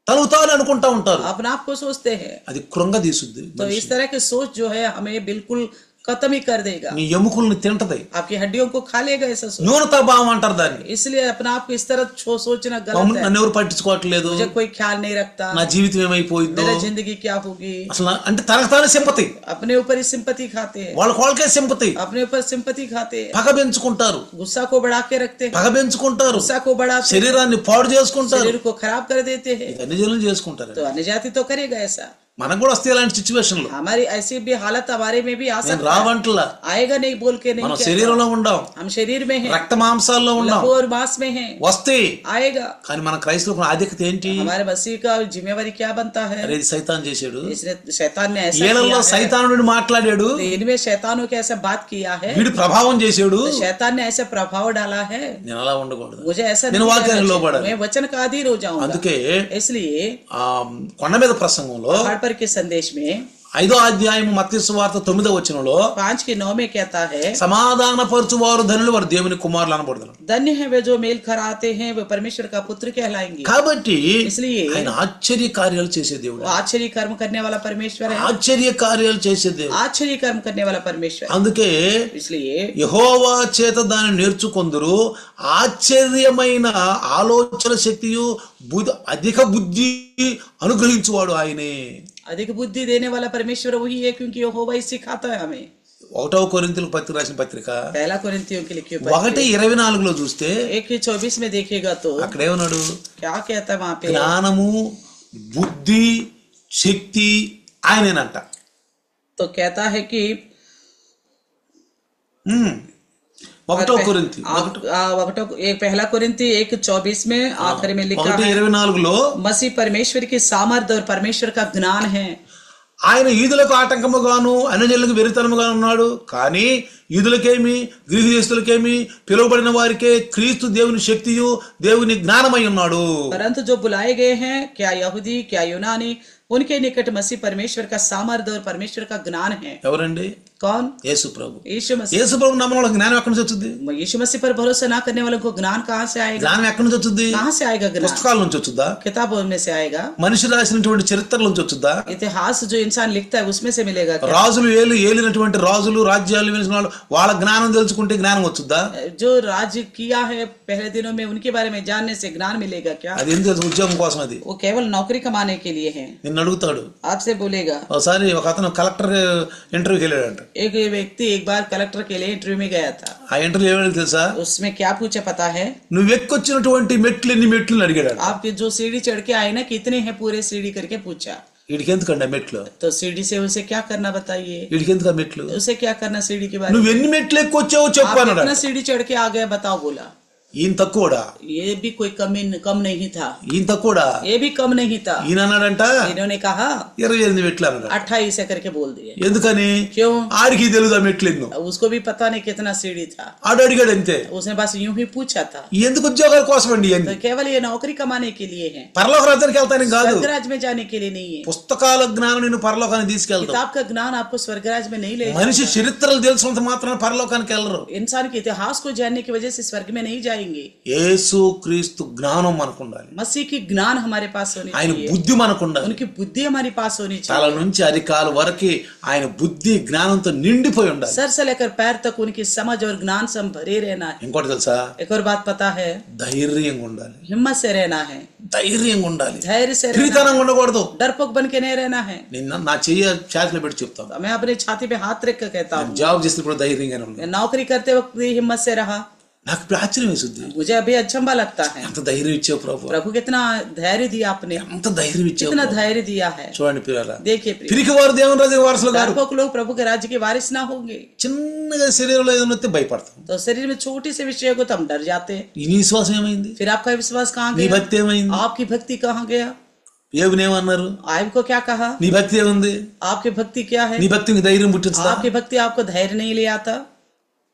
తను తాను అనుకుంటా ఉంటారు. अपने आप को सोचते हैं. అది కృంగ తీసుద్ది. तो इस तरह की सोच जो है हमें बिल्कुल खत्म ही कर देगा, నీ ఎముకల్ని తింటది. आपकी हड्डियों को खा लेगा ऐसा सोच। న్యూనతా భావం అంటారు దాన్ని. इसलिए अपना आप को इस तरह सोचना गलत है। నన్ను ఎవరు పట్టించుకోవట్లేదు, मुझे कोई ख्याल नहीं रखता, నా జీవితం ఏమైపోయిందో, मेरा जिंदगी क्या होगी। అసలు అంటే తనకు తానే సింపతి, अपने ऊपर ही सिंपति खाते हैं, వాళ్ళకే సింపతి. अपने ऊपर सिंपति खाते हैं, పగ పెంచుకుంటారు, गुस्सा को बढ़ा के रखते हैं, పగ పెంచుకుంటారు, गुस्सा को बढ़ाते हैं, శరీరాన్ని పాడు చేసుకుంటారు, शरीर को खराब कर देते हैं। అన్ని జనులు చేసుకుంటారు. तो अन्य जाति तो करेगा ऐसा। మనకు కూడా వస్తాయి ఇలాంటి సిచ్యువేషన్లు. हमारी ऐसी भी हालत हमारे में भी आ నేను सकता है, రావంటలా, आएगा नहीं बोल के नहीं మనం कहता। శరీరంలో ఉండం, हम शरीर में हैं, రక్త మాంసాల్లో ఉండం, लहू और मांस में हैं, వస్తాయి. आएगा। కానీ మన క్రైస్తవులకు ఆధిక్యత ఏంటి? हमारे मसीह का जिम्मेवारी क्या बनता है? అరే ఇది సైతాన్ చేశాడు, इसने शैतान ने ऐसा ఏళ్ళలో किया है, సైతాను నుండి మాట్లాడాడు, तो इनमें शैतानों के ऐसा बात किया है, వీడు ప్రభావం చేశాడు, तो शैतान ने ऐसा प्रभाव डाला है। నేను అలా ఉండకూడదు, मुझे ऐसा నేను नहीं వాక్యానికి करना లోబడాలి. चाहिए, मैं वचन का अधीन हो जाऊंगा। అందుకే इसलिए ఆ కొండ మీద ప్రసంగంలో पहाड़ पर के संदेश में 5వ అధ్యాయం మత్తయి సువార్త 9వ వచనంలో 5:9 में कहता है, సమాధానపరచువారు ధనులు, వారు దేవుని కుమారులు అనబడుతున్నారు. धन्य है वे जो मेल कराते हैं, वे परमेश्वर का पुत्र कहलाएंगे। కాబట్టి इसलिए ఆయన ఆశ్చర్య కార్యాలు చేసే దేవుడు, वो आश्चर्य कर्म करने वाला परमेश्वर है, ఆశ్చర్య కార్యాలు చేసే దేవుడు. आश्चर्य कर्म करने वाला परमेश्वर। అందుకే इसलिए యెహోవా చేత దాన్ని నేర్చుకొందురు, ఆశ్చర్యమైన ఆలోచన శక్తియు అధిక బుద్ధి అనుగ్రహించువాడు ఆయనే. अधिक बुद्धि देने वाला परमेश्वर वही है, क्योंकि यहोवा ही सिखाता है हमें। 1వ కొరింథీయులకు పత్రిక రాసిన పత్రిక पहला कोरिन्थियों के लिखे 1:24లో చూస్తే 1:24 में देखिएगा तो అక్కడేమన్నాడు? क्या कहता है वहां पे? జ్ఞానము, బుద్ధి, శక్తి ఆయనేనంట. तो कहता है कि 1వ కొరింథీ पहला कोरिन्थी 1:24 में आखिर में लिखा है, 1:24లో मसीह परमेश्वर की सामर्थ्य और परमेश्वर का ज्ञान है। ఆయన యూదులకు ఆటంకముగాను అన్యజనులకు వెరితనముగా ఉన్నాడు, కానీ యూదులకేమి గ్రీకు దేశస్తులకేమి పిలువబడిన వారికే క్రీస్తు దేవుని శక్తియు దేవుని జ్ఞానమై ఉన్నాడు. परंतु जो बुलाए गए हैं, क्या यहूदी क्या यूनानी, उनके निकट मसीह परमेश्वर का सामर्थ्य और परमेश्वर का ज्ञान है। ఎవరండి? कौन? యేసు ప్రభు. यीशु मसीह। యేసు ప్రభు నమ్మని వాళ్ళకి జ్ఞానం ఎక్కడి నుంచి వచ్చింది? यीशु मसीह पर भरोसा ना करने वालों को ज्ञान कहाँ से आएगा? జ్ఞానం ఎక్కడి నుంచి వచ్చింది? कहाँ से आएगा ज्ञान? పుస్తకాల నుంచి వచ్చుద్దా? किताबों में से आएगा। మనిషి రాసినటువంటి చరిత్రల నుంచి వచ్చుద్దా? इतिहास जो इंसान लिखता है उसमें से मिलेगा क्या? రాజులు ఏలినటువంటి రాజులు రాజ్యాలు వెలిసిన వాళ్ళు వాళ్ళ జ్ఞానం తెలుసుకుంటే జ్ఞానం వచ్చుద్దా? जो राज्य किया है पहले दिनों में उनके बारे में जानने से ज्ञान मिलेगा क्या? అది ఎందుకు? ఉద్యోగం కోసం. అది वो केवल नौकरी कमाने के लिए है। నిన్ను అడుగుతాడు. आपसे बोलेगा। ఒకసారి ఒక అతను కలెక్టర్ ఇంటర్వ్యూకి వెళ్ళాడంట. एक व्यक्ति एक बार कलेक्टर के लिए इंटरव्यू में गया था। ఆ ఇంటర్వ్యూ ఏమని తెలుసా? उसमें क्या पूछा पता है? నువ్వు ఎక్కొచ్చినటువంటి మెట్లు ఎన్ని మెట్లు అడిగాడు. आपके जो सीढ़ी चढ़ के आए ना, कितने हैं पूरे सीढ़ी करके पूछा। వీడికి ఎందుకండి ఆ మెట్లు? तो सीढ़ी से उसे क्या करना बताइए? వీడికి ఎందుకు ఆ మెట్లు? उसे क्या करना सीढ़ी के बारे నువ్వు में? ఎన్ని మెట్లు ఎక్కొచ్చావో చెప్పు आप అన్నాడు. कितना सीढ़ी चढ़ के आ गए बताओ बोला। ఈయన తక్కువడా? ये भी कोई कम नहीं था। ఈయన తక్కువడా? ये भी कम नहीं था। ఈయన అన్నాడంట इन्होंने कहा 28 మెట్లు అన్నాడు. 28 से करके बोल दिए। ఎందుకని? क्यों? ఆడికి తెలుగు ఆ మెట్లు ఎన్నో. उसको भी पता नहीं कितना सीढ़ी था। ఆడు అడిగాడు అంతే. उसने बस यूं ही पूछा था। ఎందుకు ఉద్యోగాల కోసం అండి तो ఇవన్నీ? केवल ये नौकरी कमाने के लिए है, పరలోక రాజ్యానికి వెళ్తానికి కాదు. स्वर्गराज में जाने के लिए नहीं है। పుస్తకాల జ్ఞానం నిన్ను పరలోకానికి తీసుకెళ్తావు. किताब का ज्ञान आपको स्वर्गराज में नहीं ले మనిషి जाएगा। చరిత్రలు తెలుసుకున్నంత మాత్రం పరలోకానికి వెళ్ళరు. इंसान के इतिहास को जानने की वजह से स्वर्ग में नहीं जाएंगे। యేసు క్రీస్తు జ్ఞానం మనకు ఉండాలి. मसीह की ज्ञान हमारे पास होनी ఆయన चाहिए, బుద్ధి మనకు ఉండాలి. उनकी बुद्धि हमारे पास होनी తల चाहिए। నుంచి అరికాల వరకు ఆయన బుద్ధి జ్ఞానంతో నిండిపోయి ఉండాలి. सर से लेकर पैर तक उनकी समझ और ज्ञान से हम भरे रहना है। ఇంకోటి తెలుసా? एक और बात पता है? ధైర్యంగా ఉండాలి. हिम्मत से रहना है, ధైర్యంగా ఉండాలి. धैर्य से रहना పిరితనంగా ఉండకూడదు. है, डरपोक बन के नहीं रहना है। నిన్న నా చెయ్యి చేతిలో పెట్టి చెప్తాను. मैं अपनी छाती पे हाथ रख कर कहता हूँ, జాబ్ చేసినప్పుడు ధైర్యంగానే ఉండాలి. मैं नौकरी करते वक्त भी हिम्मत से रहा। నాకు ఇప్పుడు ఆశ్చర్యం వేసుద్ది. मुझे अभी अचंभा लगता है, ఎంత ధైర్యం ఇచ్చావు ప్రభు, प्रभु कितना धैर्य दिया आपने, ఎంత ధైర్యం ఇచ్చావు कितना ప్రభు. धैर्य दिया है। చూడండి పిల్లరా, देखिए प्रिय, పిరికి వారు దేవుని రాజ్య వారసులు గారు. डरपोक लोग प्रभु के राज्य के वारिस ना होंगे। చిన్నగా శరీరంలో ఏదైనా వస్తే భయపడతాం. तो शरीर में छोटी से विषय को तो हम डर जाते हैं। నీ విశ్వాసం ఏమైంది? फिर आपका विश्वास कहाँ నీ गया? భక్తి ఏమైంది? आपकी भक्ति कहाँ गया? ఏమన్నారు? आयब को क्या कहा? నీ భక్తి ఏముంది? आपकी भक्ति क्या है? నీ భక్తికి ధైర్యం పుట్టించదా? आपकी भक्ति आपको धैर्य नहीं ले आता।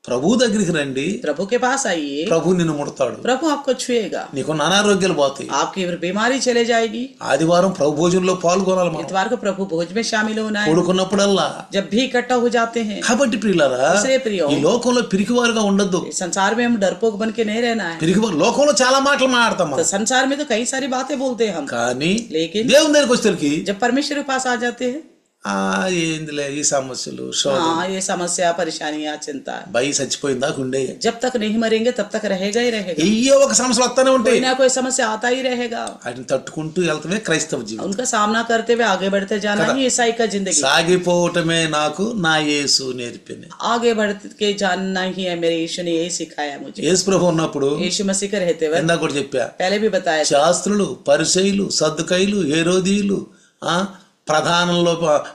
ప్రభు దగ్గరికి రండి. प्रभु के पास आइए, ప్రభు నిన్ను ముడతాడు. प्रभु आपको छुएगा, నీకు అనారోగ్యాలు పోతాయి. आपकी बीमारी चले जाएगी। ఆదివారం ప్రభు భోజనంలో పాల్గొనాలి. మనం इतवार को प्रभु भोज में शामिल होना है, కూడుకున్నప్పుడల్లా. जब भी इकट्ठा हो जाते हैं। కాబట్టి ప్రియులారా, इसलिए प्रियो, ఈ లోకంలో పిరికివారుగా ఉండొద్దు. इस संसार में हम डरपोक बन के नहीं रहना है। పిరికివారు లోకంలో చాలా మాటలు మాట్లాడతాం तो మనం. संसार में तो कई सारी बातें बोलते हैं हम, కానీ लेकिन దేవుని దగ్గరికి వచ్చేసరికి जब परमेश्वर के पास आ जाते हैं ఏందిలే ఈ సమస్యలు శోధన हाँ ये समस्या परेशानियां चिंता है। భయ చచ్చిపోయిందా గుండె जब तक नहीं मरेंगे तब तक रहेगा ही रहेगा, ఎయ్యో ఒక సమస్యలు వస్తానే कोई ఉంటాయి. ना कोई समस्या आता ही रहेगा। వాటిని తట్టుకుంటూ వెళ్తమే క్రైస్తవ జీవితం. उनका सामना करते हुए आगे बढ़ते जाना ही ईसाई का जिंदगी। సాగిపోవటమే నాకు నా యేసు నేర్పిన. आगे बढ़ के जानना ही है, मेरे यीशु ने यही सिखाया मुझे। యేసు ప్రభు ఉన్నప్పుడు यीशु मसीह का रहते हुए ఇందాక కూడా చెప్పా, पहले भी बताया था, శాస్త్రులు పరిసయ్యులు సద్దుకైలు హేరోదీయులు ప్రధానంలో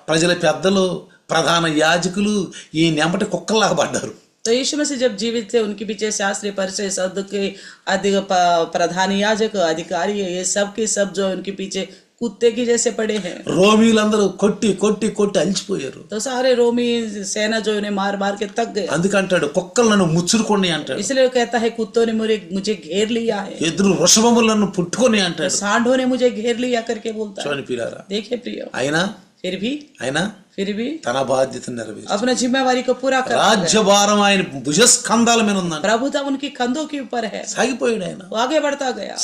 ప్రజల పెద్దలు ప్రధాన యాజకులు ఈ నెంబటి కుక్కల్లాగా పడ్డారు. तो यीशु मसीह जब जीवित थे उनके पीछे शास्त्री परिचय सदुके अधिक प्रधान याजक अधिकारी है, ये सब के सब जो उनके पीछे कुत्ते की जैसे पड़े हैं। రోమీలందరూ కొట్టి కొట్టి కొట్టి అలిచిపోయారు. तो सारे रोमी सेना जो उन्हें मार मार के थक गए, అందుకంటాడు కుక్కలు నన్ను ముచ్చురుకొని అంటాడు, इसलिए वो कहता है कुत्तों ने मुझे घेर लिया है, ఎదురు వృషభములను పుట్టుకొని అంటాడు. सांडों ने मुझे घेर लिया करके बोलता है। చూడండి పిల్లారా, देखिए प्रिय, అయినా फिर भी తన బాధ్యతను నెరవేర్చాడు. अपना जिम्मेवारी को पूरा कर, రాజ్యభారం ఆయన భుజస్కంధాల మీద ఉందంట. प्रभुता उनकी कंधों के ऊपर है। సాగిపోయాడు ఆయన, वो आगे बढ़ता गया,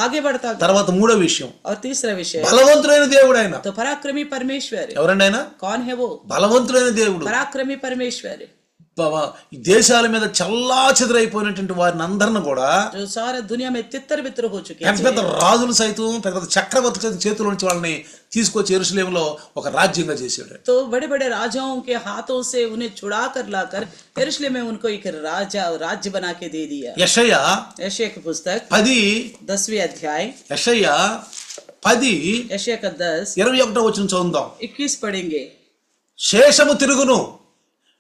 आगे बढ़ता गया। తర్వాత మూడో విషయం, और तीसरा विषय, బలవంతుడైన దేవుడు ఆయన. तो पराक्रमी परमेश्वर। ఎవరండి ఆయన? कौन है वो? బలవంతుడైన దేవుడు. पराक्रमी परमेश्वर, ఈ దేశాల మీద చల్లా చెదురైపోయినటువంటి వారిని అందరిని కూడా जो सारा दुनिया में तितर बितर हो चुके పెద్ద పెద్ద రాజులు సైతం పెద్ద పెద్ద చక్రవర్తి సైతం చేతుల నుంచి వాళ్ళని తీసుకొచ్చి యెరూషలేములో ఒక రాజ్యంగా చేశాడు. तो बड़े बड़े राजाओं के हाथों से उन्हें छुड़ा कर लाकर यरूशलेम में उनको एक राज्य बना के दे दिया। యెషయా यशायाह की पुस्तक 10वीं अध्याय, యెషయా 10 यशायाह का 10 21వ వచనం చదువుదాం. 21 पढ़ेंगे। శేషము తిరుగును,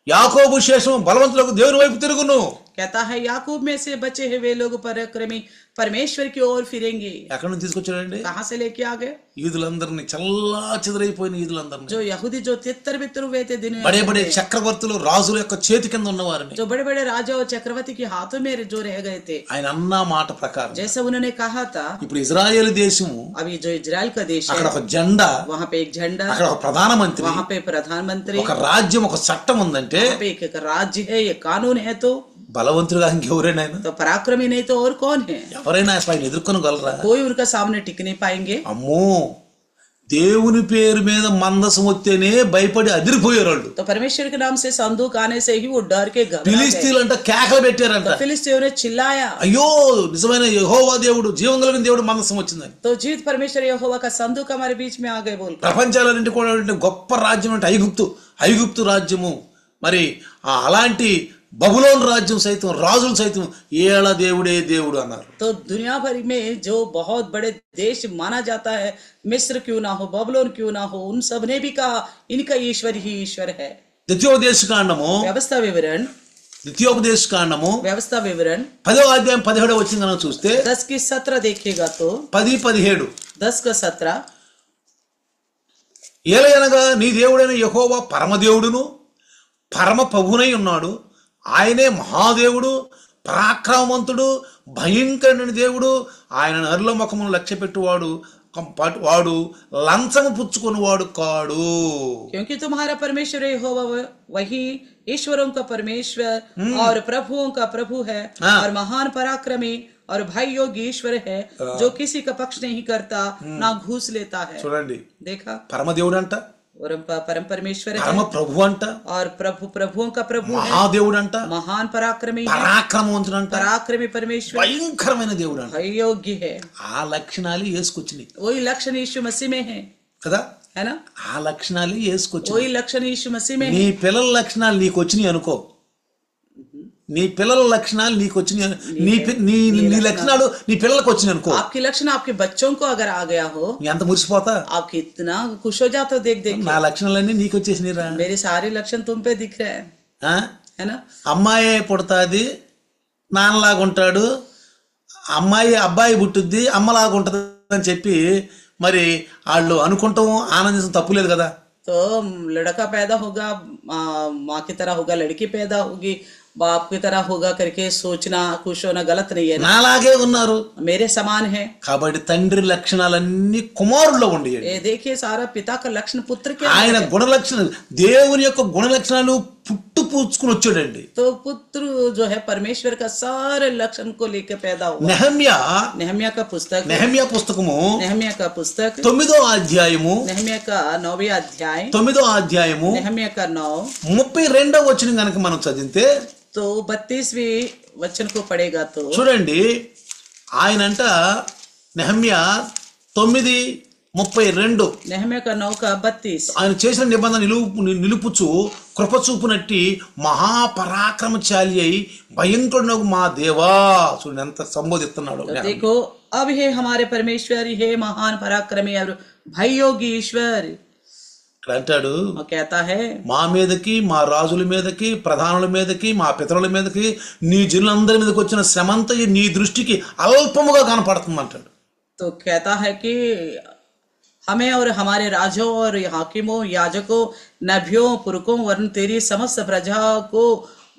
యాకోబు శేషము బలవంతులకు దేవుని వైపు తిరుగును. कहता है याकूब में से बचे हुए लोग पराक्रमी परमेश्वर की ओर फिरेंगे। ఎక్కడి నుంచి తీసుకొచ్చాడండి? कहां से लेके आ गए? యూదులందరినీ చల్లా చెదరైపోయిన యూదులందరినీ, जो यहूदी जो तितर बितर हुए थे दुनिया బడే బడే చక్రవర్తులు రాజుల యొక్క చేతి కింద ఉన్నవారిని, जो बड़े बड़े राजा और चक्रवर्ती के हाथों में जो रह गए थे, ఆయన అన్న మాట ప్రకారం जैसा उन्होंने कहा था। ఇప్పుడు ఇజ్రాయేల్ దేశము, अभी जो इजराइल का देश అక్కడ है, ఒక జెండా, वहाँ पे एक झंडा, అక్కడ ఒక ప్రధానమంత్రి, वहाँ पे प्रधानमंत्री, ఒక రాజ్యం, ఒక చట్టం ఉందంటే वहाँ पे एक राज्य है, ये कानून है, तो బలవంతుడుగా ఇంకెవరైనా तो पराक्रमी नहीं तो और कौन है? ఎవరైనా ఆయన ఎదుర్కొనగలరా? कोई उनका सामने टिक नहीं पाएंगे। అమ్మో, దేవుని పేరు మీద మందసం వస్తేనే భయపడి అదిరిపోయారు వాళ్ళు. तो परमेश्वर के नाम से संदूक आने से ही वो डर के घबरा गए। ఫిలిస్తీన్లు అంట కేకలు పెట్టారంట, तो फिलिस्तीयों ने चिल्लाया, అయ్యో నిజమైన యెహోవా దేవుడు, జీవం కలిగిన దేవుడు మందసం వచ్చిందని. तो जीवित परमेश्वर यहोवा का संदूक हमारे बीच में आ गए बोल। ప్రపంచాలన్నింటి కూడా గొప్ప రాజ్యం అంటే ఐగుప్తు రాజ్యము, మరి అలాంటి బబులోన్ రాజ్యం సైతం రాజులు సైతం ఏళ దేవుడే దేవుడు అన్నారు. तो दुनिया भर में जो बहुत बड़े देश माना जाता है, मिस्र क्यों ना हो, बबुलोन क्यों ना हो, उन सब ने भी कहा इनका ईश्वर ही ईश्वर है। ద్వితీయోపదేశకాండము व्यवस्था विवरण 10వ అధ్యాయం 17వ వచనం మనం చూస్తే 10 की 17 देखिएगा तो 10-17 10 का 17, ఏలయనగా నీ దేవుడైన యెహోవా పరమదేవుడును పరమ ప్రభునై ఉన్నాడు. ఆయనే మహాదేవుడు, పరాక్రమవంతుడు, భయంకరుని దేవుడు. ఆయన నరుల ముఖమును లక్ష్య పెట్టువాడు వాడు లంచము పుచ్చుకుని వాడు కాడు. क्योंकि तुम्हारा परमेश्वर यहोवा वही ईश्वरों का परमेश्वर और प्रभुओं का प्रभु है, और महान पराक्रमी और भाई योग्य ईश्वर है, जो किसी का पक्ष नहीं करता ना घूस लेता है। చూడండి, देखा, పరమదేవుడు అంట, परम परमेश्वर है, పరమ ప్రభు అంట, और प्रभुओं का प्रभु है, మహాదేవుడు అంట, महान पराक्रमी है, పరాక్రమవంతుడు అంట, पराक्रमी परमेश्वर, భయంకరమైన దేవుడు అంట. भाई योग्य है। ఆ లక్షణాలు వేసుకొచ్చినాయి वही लक्षण यीशु मसीह में है కదా, है ना? ఆ లక్షణాలు వేసుకొచ్చినాయి. वही लक्षण यीशु मसीह में నీ है। పిల్లల లక్షణాలు నీకు వచ్చినాయి అనుకో, నీ పిల్లల లక్షణాలు నీకు వచ్చినాయి, నీ లక్షణాలు నీ పిల్లలకు వచ్చినాయి అనుకో, आपके लक्षण आपके बच्चों को अगर आ गया हो, నీ అంత మురిసిపోతా. आप कितना खुश हो जाते हो देख देख నా లక్షణాలన్నీ నీకు వచ్చేసినాయిరా. मेरे सारे लक्षण तुम पे दिख रहे हैं, है ना? అమ్మాయి పుడతాది నాన్నలాగుంటాడు, అబ్బాయి పుట్టుద్ది అమ్మలాగుంటది అని చెప్పి మరి వాళ్ళు అనుకుంటాం, ఆనందించడం తప్పులేదు కదా. तो लड़का पैदा होगा माँ की तरह होगा, लड़की पैदा होगी बाप की तरह होगा करके सोचना खुश होना गलत नहीं है ना? నాలాగే ఉన్నారు, मेरे समान है। కాబట్టి తండ్రి లక్షణాలన్నీ కుమారుల్లో ఉండేవి. ये देखिए सारा पिता का लक्षण पुत्र के ఆయన గుణ లక్షణాలు, దేవుని యొక్క గుణ లక్షణాలు పుట్టు నిలుపుచ్చుకుని వచ్చాడండి. तो पुत्र जो है परमेश्वर का सारे लक्षण को लेकर पैदा हुआ। నెహమ్యా नेहमिया का पुस्तक, నెహమ్యా పుస్తకము नेहमिया का पुस्तक, 9వ అధ్యాయము नेहमिया का 9वें अध्याय, 9వ అధ్యాయము नेहमिया का 9, 32వ వచనం గనక మనం చదివితే तो 32वें वचन को पढ़ेगा तो చూడండి, ఆయనంట నెహమ్యా 9:32 नेहमिया का 9 का 32, ఆయన చేసిన నిబంధన నిలుపుచు కృపచూపునట్టి మహాపరాక్రమశాలి అయి భయంకరుడు మా దేవా. చూడండి ఎంత సంబోధిస్తున్నాడు. देखो अब हे हमारे परमेश्वर, हे महान पराक्रमी और भययोगी ईश्वर। ఇక్కడ అంటాడు, वो कहता है మా మీదకి, మా రాజుల మీదకి, ప్రధానుల మీదకి, మా పితరుల మీదకి, నీ జనులందరి మీదకి వచ్చిన శ్రమంతా నీ దృష్టికి అల్పముగా కనపడుతుంది అంటాడు. तो कहता है कि हमें और हमारे राजों और हाकिमों, याजकों, नबियों, पुरखों वरन तेरी समस्त प्रजा को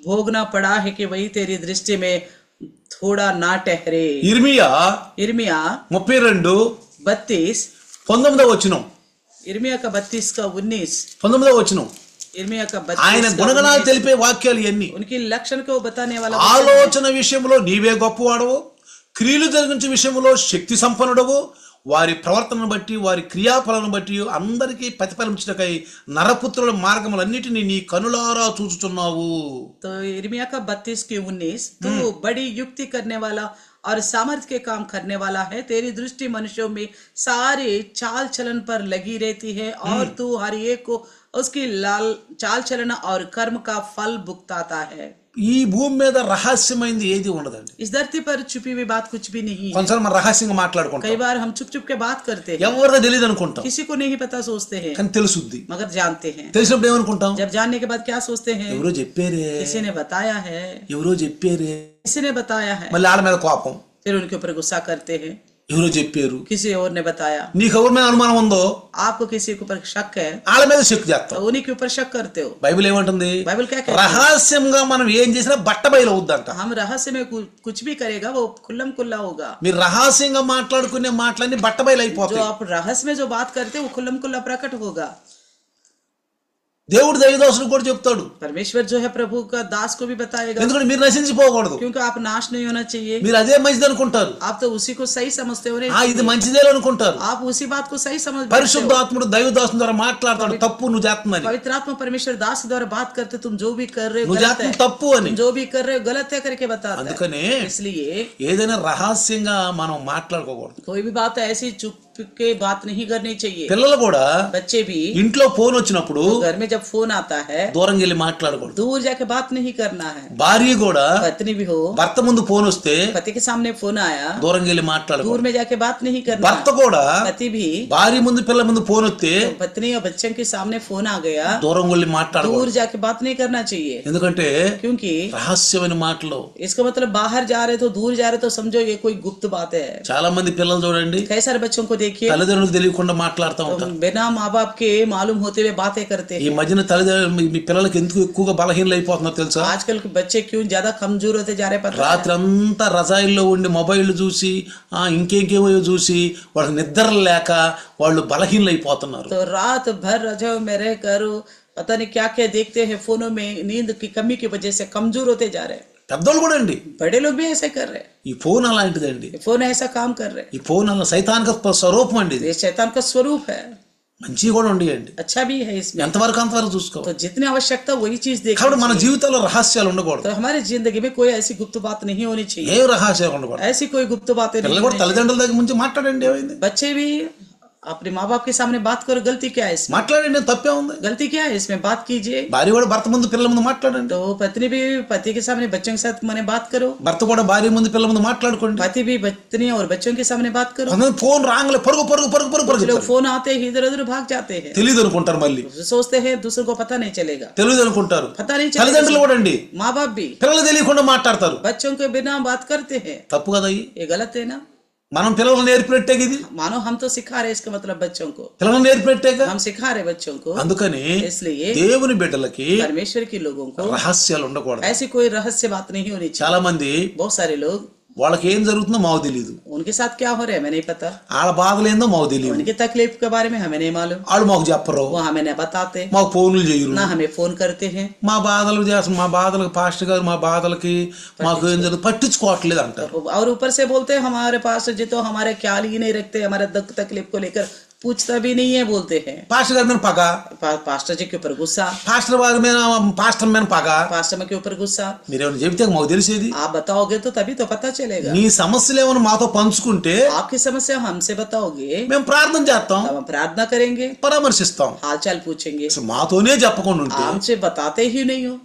भोगना पड़ा है कि वही तेरी दृष्टि में थोड़ा ना ठहरे। ఇర్మియా इर्मिया 32:19 32, 19వ इर्मिया का 32 का 19, 19వ వచనం. इर्मिया का ఆయన 32 का గుణగణాలు 19, తెలిపే వాక్యాలు ఇవన్నీ. उनकी लक्षण को बताने वाला ఆలోచన విషయంలో నీవే గొప్పవాడవు, క్రియలు జరిగించే విషయంలో శక్తి సంపన్నుడవు, వారి ప్రవర్తనను బట్టి, వారి క్రియాఫలను బట్టి అందరికీ ప్రతిఫలించటకై నరపుత్రుల మార్గములన్నిటినీ నీ కనులారా చూచుచున్నావు. तो इर्मिया का 32 के 19, तू बड़ी युक्ति करने वाला और सामर्थ्य के काम करने वाला है। तेरी दृष्टि मनुष्यों में सारे चाल चलन पर लगी रहती है और तू हर एक को उसकी लाल चाल चलन और कर्म का फल भुगताता है। ఈ భూమి మీద రహస్యమైంది ఏది ఉండదండి. इस धरती पर छुपी हुई बात कुछ भी नहीं है। కొంచెం మనం రహస్యంగా మాట్లాడుకుంటాం, कई बार हम चुप चुप के बात करते हैं, ఎవరిదో తెలియదు అనుకుంటాం, किसी को नहीं पता सोचते हैं, కానీ తెలుసుద్ది. मगर जानते हैं। తెలిసినప్పుడు ఏమనుకుంటాం, जब जानने के बाद क्या सोचते हैं, ఎవరో చెప్పారే, किसी ने बताया है, ఎవరో చెప్పారే, किसी ने बताया है, మళ్ళీ వాళ్ళ మీద కోపం, फिर उनके ऊपर गुस्सा करते हैं, ఎవరో చెప్పారు. किसी और ने बताया। నీకు ఎవరి మీద అనుమానం ఉందో आपको किसी के ऊपर शक है వాళ్ళ మీద చెక్ तो చేస్తాం. उन्हीं के ऊपर शक करते हो। బైబిల్ ఏమంటుంది, बाइबल क्या कहती है? రహస్యంగా మనం ఏం చేసినా బట్ట బయలు అవుద్దంట. हम रहस्य में कुछ भी करेगा वो खुल्लम खुल्ला होगा। మీరు రహస్యంగా మాట్లాడుకునే మాటలన్నీ బట్ట బయలు जो అయిపోతాయి. आप रहस्य में जो बात करते हैं वो खुल्लम खुल्ला प्रकट होगा। దేవుడు దైవదాసుడు కూడా చెప్తాడు, परमेश्वर जो है प्रभु का दास को भी बताएगा, ఎందుకంటే మీరు నశించిపోకూడదు. क्योंकि आप नाश नहीं होना चाहिए। మీరు అదే మంచిది అనుకుంటారు, आप तो उसी को सही समझते हो, ఇది మంచిదే అనుకుంటారు. आप उसी बात को सही समझ बैठते हो। పరిశుద్ధాత్ముడు దైవదాసుని ద్వారా మాట్లాడతాడు, తప్పు నువ్వు చేస్తున్నాని, पवित्र आत्मा परमेश्वर दास के द्वारा बात करते, तुम जो भी कर रहे हो నువ్వు गलत है, చేస్తున్న తప్పు అని. तुम जो भी कर रहे हो गलत है करके बताता है। అందుకనే इसलिए ఏదైనా రహస్యంగా మనం మాట్లాడుకోకూడదు. कोई भी बात ऐसी चुप के बात नहीं करनी चाहिए। పిల్లలు కూడా बच्चे भी ఇంట్లో ఫోన్ వచ్చినప్పుడు घर में जब फोन आता है దూరంగా వెళ్ళి మాట్లాడకూడదు. दूर जाके बात नहीं करना है। భార్య కూడా पत्नी भी हो, భర్త ముందు ఫోన్ వస్తే पति के सामने फोन आया దూరంగా వెళ్ళి दूर మాట్లాడకూడదు. में जाके बात नहीं करना। భర్త కూడా पति भी భార్య ముందు పిల్లల ముందు ఫోన్ వస్తే पत्नी और बच्चों के सामने फोन आ गया దూరంగా వెళ్ళి दूर మాట్లాడకూడదు. जाके बात नहीं करना चाहिए, ఎందుకంటే क्योंकि రహస్యమైన మాటలు. इसका मतलब बाहर जा रहे तो दूर जा रहे तो समझो ये कोई गुप्त बात है। చాలా మంది పిల్లలు చూడండి, कई सारे बच्चों को देखिए తల్లిదండ్రులకు తెలియకుండా మాట్లాడుతూ ఉంటారు. बिना माँ बाप के मालूम होते हुए बातें करते ఈ हैं। మధ్యన తల్లిదండ్రులు మీ పిల్లలకి ఎందుకు ఎక్కువగా బలహీనలు అయిపోతున్నారు తెలుసా? आजकल के बच्चे क्यों ज्यादा कमजोर होते जा रहे पता है? రాత్రి అంతా రజాయిల్లో ఉండి మొబైల్ చూసి ఇంకేంకేమో చూసి వాళ్ళకి నిద్ర లేక వాళ్ళు బలహీనలు అయిపోతున్నారు. तो रात भर रजाओं में रह कर पता नहीं क्या क्या देखते हैं फोनों में, नींद की कमी की वजह से कमजोर होते जा रहे हैं। పెద్దోళ్ళు కూడా అండి, बड़े लोग भी ऐसे कर रहे हैं। ఈ ఫోన్ అలాంటిదండి. फोन ऐसा काम कर रहे हैं। ఈ ఫోన్ అలా సైతానిక స్వరూపం అండి. ఇది ये शैतान का स्वरूप है। మంచిగా కూడా ఉండేయండి, अच्छा भी है इसमें, ఎంతవరకు అంతవరకు చూసుకోవాలి. तो जितनी आवश्यकता वही चीज देखनी కాబట్టి మన चाहिए। జీవితంలో రహస్యాలు ఉండకూడదు. तो हमारी जिंदगी में कोई ऐसी गुप्त बात नहीं होनी चाहिए, ఏ రహస్యాలు ఉండకూడదు. ऐसी कोई गुप्त बातें नहीं పిల్లలు కూడా होनी चाहिए। తల్లిదండ్రుల దగ్గర నుంచి మాట్లాడండి, ఏమైంది बच्चे भी अपने माँ बाप के सामने बात करो, गलती क्या है इसमें? మాట్లాడండి, తప్పే ఉంది. गलती क्या है इसमें? बात कीजिए। భార్య కూడా భర్త ముందు పిల్లల ముందు మాట్లాడండి, तो पत्नी भी पति के सामने बच्चों के साथ मैंने बात करो, భర్త కూడా భార్య ముందు పిల్లల ముందు మాట్లాడుకోండి. पति भी पत्नी और बच्चों के सामने बात करो। కొంతమంది ఫోన్ రాంగలే పరుగు పరుగు పరుగు పరుగు कुछ लोग పరుగు फोन आते ही इधर उधर भाग जाते हैं, తెలియదు అనుకుంటారు, మళ్ళీ सोचते हैं दूसरों को पता नहीं चलेगा, తెలియదు అనుకుంటారు. पता नहीं తల్లిదండ్రులు चलेगा। కూడా అండి माँ बाप भी పిల్లలు తెలియకుండా మాట్లాడతారు. बच्चों के बिना बात करते हैं, తప్పు కదా ఇది. ये गलत है ना? మనం పిల్లలు నేర్పినట్టే ఇది, मानो हम तो सिखा रहे, इसका मतलब बच्चों को పిల్లలు నేర్పినట్టేగా. हम सिखा रहे बच्चों को। అందుకని इसलिए దేవుని బిడ్డలకి परमेश्वर के लोगों को రహస్యాలు ఉండకూడదు. ऐसी कोई रहस्य बात नहीं होनी चाहिए। చాలా మంది बहुत सारे लोग వాళ్ళకి ఏం జరుగుతుందో మాకు తెలియదు, उनके साथ क्या हो रहा है हमें नहीं पता, వాళ్ళ బాధలు ఏందో మాకు తెలియదు, उनकी तकलीफ के बारे में हमें नहीं मालूम, వాళ్ళు మాకు చెప్పరు, वो हमें नहीं बताते, మాకు ఫోన్లు చేయరు, ना हमें फोन करते हैं, మా బాధలు చేస్తాం, మా బాధలకు పాస్టర్ గారు మా బాధలకి మాకు ఏం జరుగుతుంది పట్టించుకోవట్లేదు అంటారు. और ऊपर से बोलते हैं हमारे पास जी तो हमारे ख्याल ही नहीं रखते, हमारे दुख तकलीफ को लेकर पूछता भी नहीं है, बोलते हैं। పాస్టర్ గారి మీద పగ, पास्टर जी के ऊपर गुस्सा, పాస్టర్ వారి మీద పాస్టర్ మీద పగ, पास्टर के ऊपर गुस्सा, మీరేమైనా చెబితే మాకు తెలిసేది. आप बताओगे तो तभी तो पता चलेगा, నీ సమస్యలు ఏమైనా మాతో పంచుకుంటే आपकी समस्या हमसे बताओगे మేము ప్రార్థన చేస్తాం, तब हम प्रार्थना करेंगे, పరామర్శిస్తాం. हाल चाल पूछेंगे, అసలు మాతోనే చెప్పకుండా ఉంటే हमसे बताते ही नहीं हो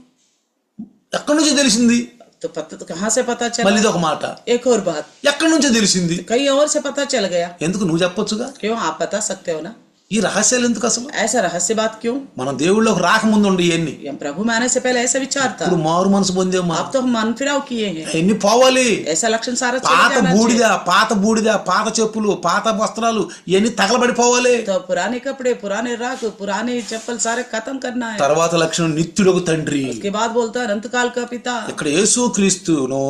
ఎక్కడి నుంచి తెలిసింది? तो पता तो कहाँ से पता మళ్ళీ चला। ఒక మాట, एक और बात, ఎక్కడి నుంచి తెలిసింది? कहीं और से पता चल गया, ఎందుకు నువ్వు చెప్పొచ్చుగా. क्यों आप बता सकते हो ना, ఈ రహస్యాలు ఎందుకు అసలు? ऐसा रहस्य बात क्यों, మనం దేవుళ్ళలోకి రాకముందు ఉండి ఇవన్నీ, हम प्रभु में आने से पहले ऐसा विचार था, ఇప్పుడు మారు మనసు పొందేమా, आप तो हम मन फिराव किए हैं, ఎన్ని పోవాలి? ऐसा लक्षण सारा चले పాత जाना బూడిద, चाहिए। పాత చెప్పులు, పాత వస్త్రాలు ఇవన్నీ తగలబడిపోవాలి. तो पुराने कपड़े, पुराने राख, पुराने चप्पल सारे खत्म करना है। తర్వాత లక్షణం నిత్యుడకు తండ్రి. उसके बाद बोलता है अनंतकाल का पिता, ఇక్కడ యేసు క్రీస్తును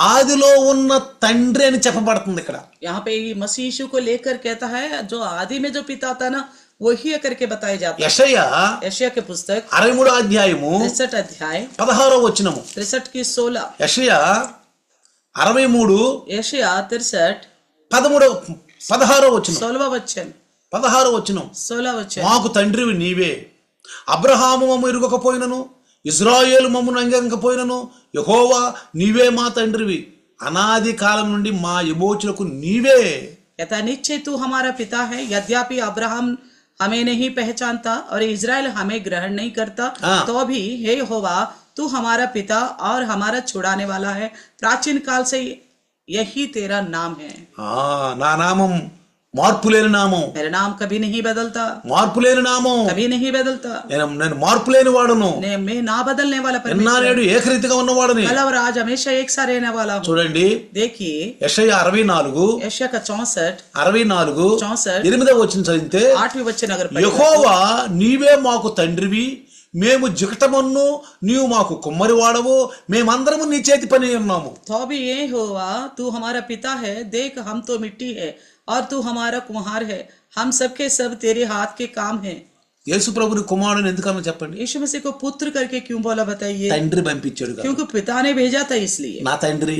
ఆదిలో ఉన్న తండ్రి అని చెప్పబడుతుంది. ఇక్కడ यहाँ पे ये मसीह यीशु को लेकर कहता है जो आदि में जो पिता था ना वही करके बताया जाता है। యెషయా यशायाह के पुस्तक 63 అధ్యాయము 63 अध्याय 16వ వచనము. 63 की 16, యెషయా 63 यशायाह 63 16వ వచనం. 16वां वचन, 16వ వచనం. 16 वचन, మాకు తండ్రివి నీవే, అబ్రహాము మమ్ము ఎరుగకపోయినను, ఇజ్రాయేలు మమ్మను అంగీకరించకపోయినను, యెహోవా నీవే మా తండ్రివి, అనాది కాలం నుండి మా విమోచనకు నీవే. कहता निश्चय तू हमारा पिता है, यद्यपि अब्राहम हमें नहीं पहचानता और इजराइल हमें ग्रहण नहीं करता, हाँ। तो भी हे यहोवा तू हमारा पिता और हमारा छुड़ाने वाला है, प्राचीन काल से यही तेरा नाम है। నా నామం మార్పులేని నామం, मेरा नाम कभी नहीं बदलता, మార్పులేని నామం. कभी नहीं बदलता, నేను మార్పులేని వాడును, मैं ना बदलने वाला నిన్న परमेश्वर, నేడు ఏకరీతిగా ఉన్నవాడుని. कल और आज हमेशा एक सा रहने वाला हूँ। చూడండి देखिए యెషయా 64 यशायाह का 64 64 8వ వచనం చదివితే, 8वें वचन अगर पढ़ें, యెహోవా నీవే మాకు తండ్రివి, మేము జిగటమన్ను, నీవు మాకు కుమ్మరి వాడవు, మేమందరము నీ చేతి పని ఉన్నాము. तो भी ये होवा तू हमारा पिता है, देख हम तो मिट्टी है और तू हमारा कुम्हार है, हम सबके सब तेरे हाथ के काम हैं। యేసు ప్రభుని కుమారుని ఎందుకన్నా చెప్పండి? यीशु मसीह को पुत्र करके क्यों बोला बताइए? తండ్రి పంపించాడు కదా. क्योंकि पिता ने भेजा था इसलिए। నా తండ్రి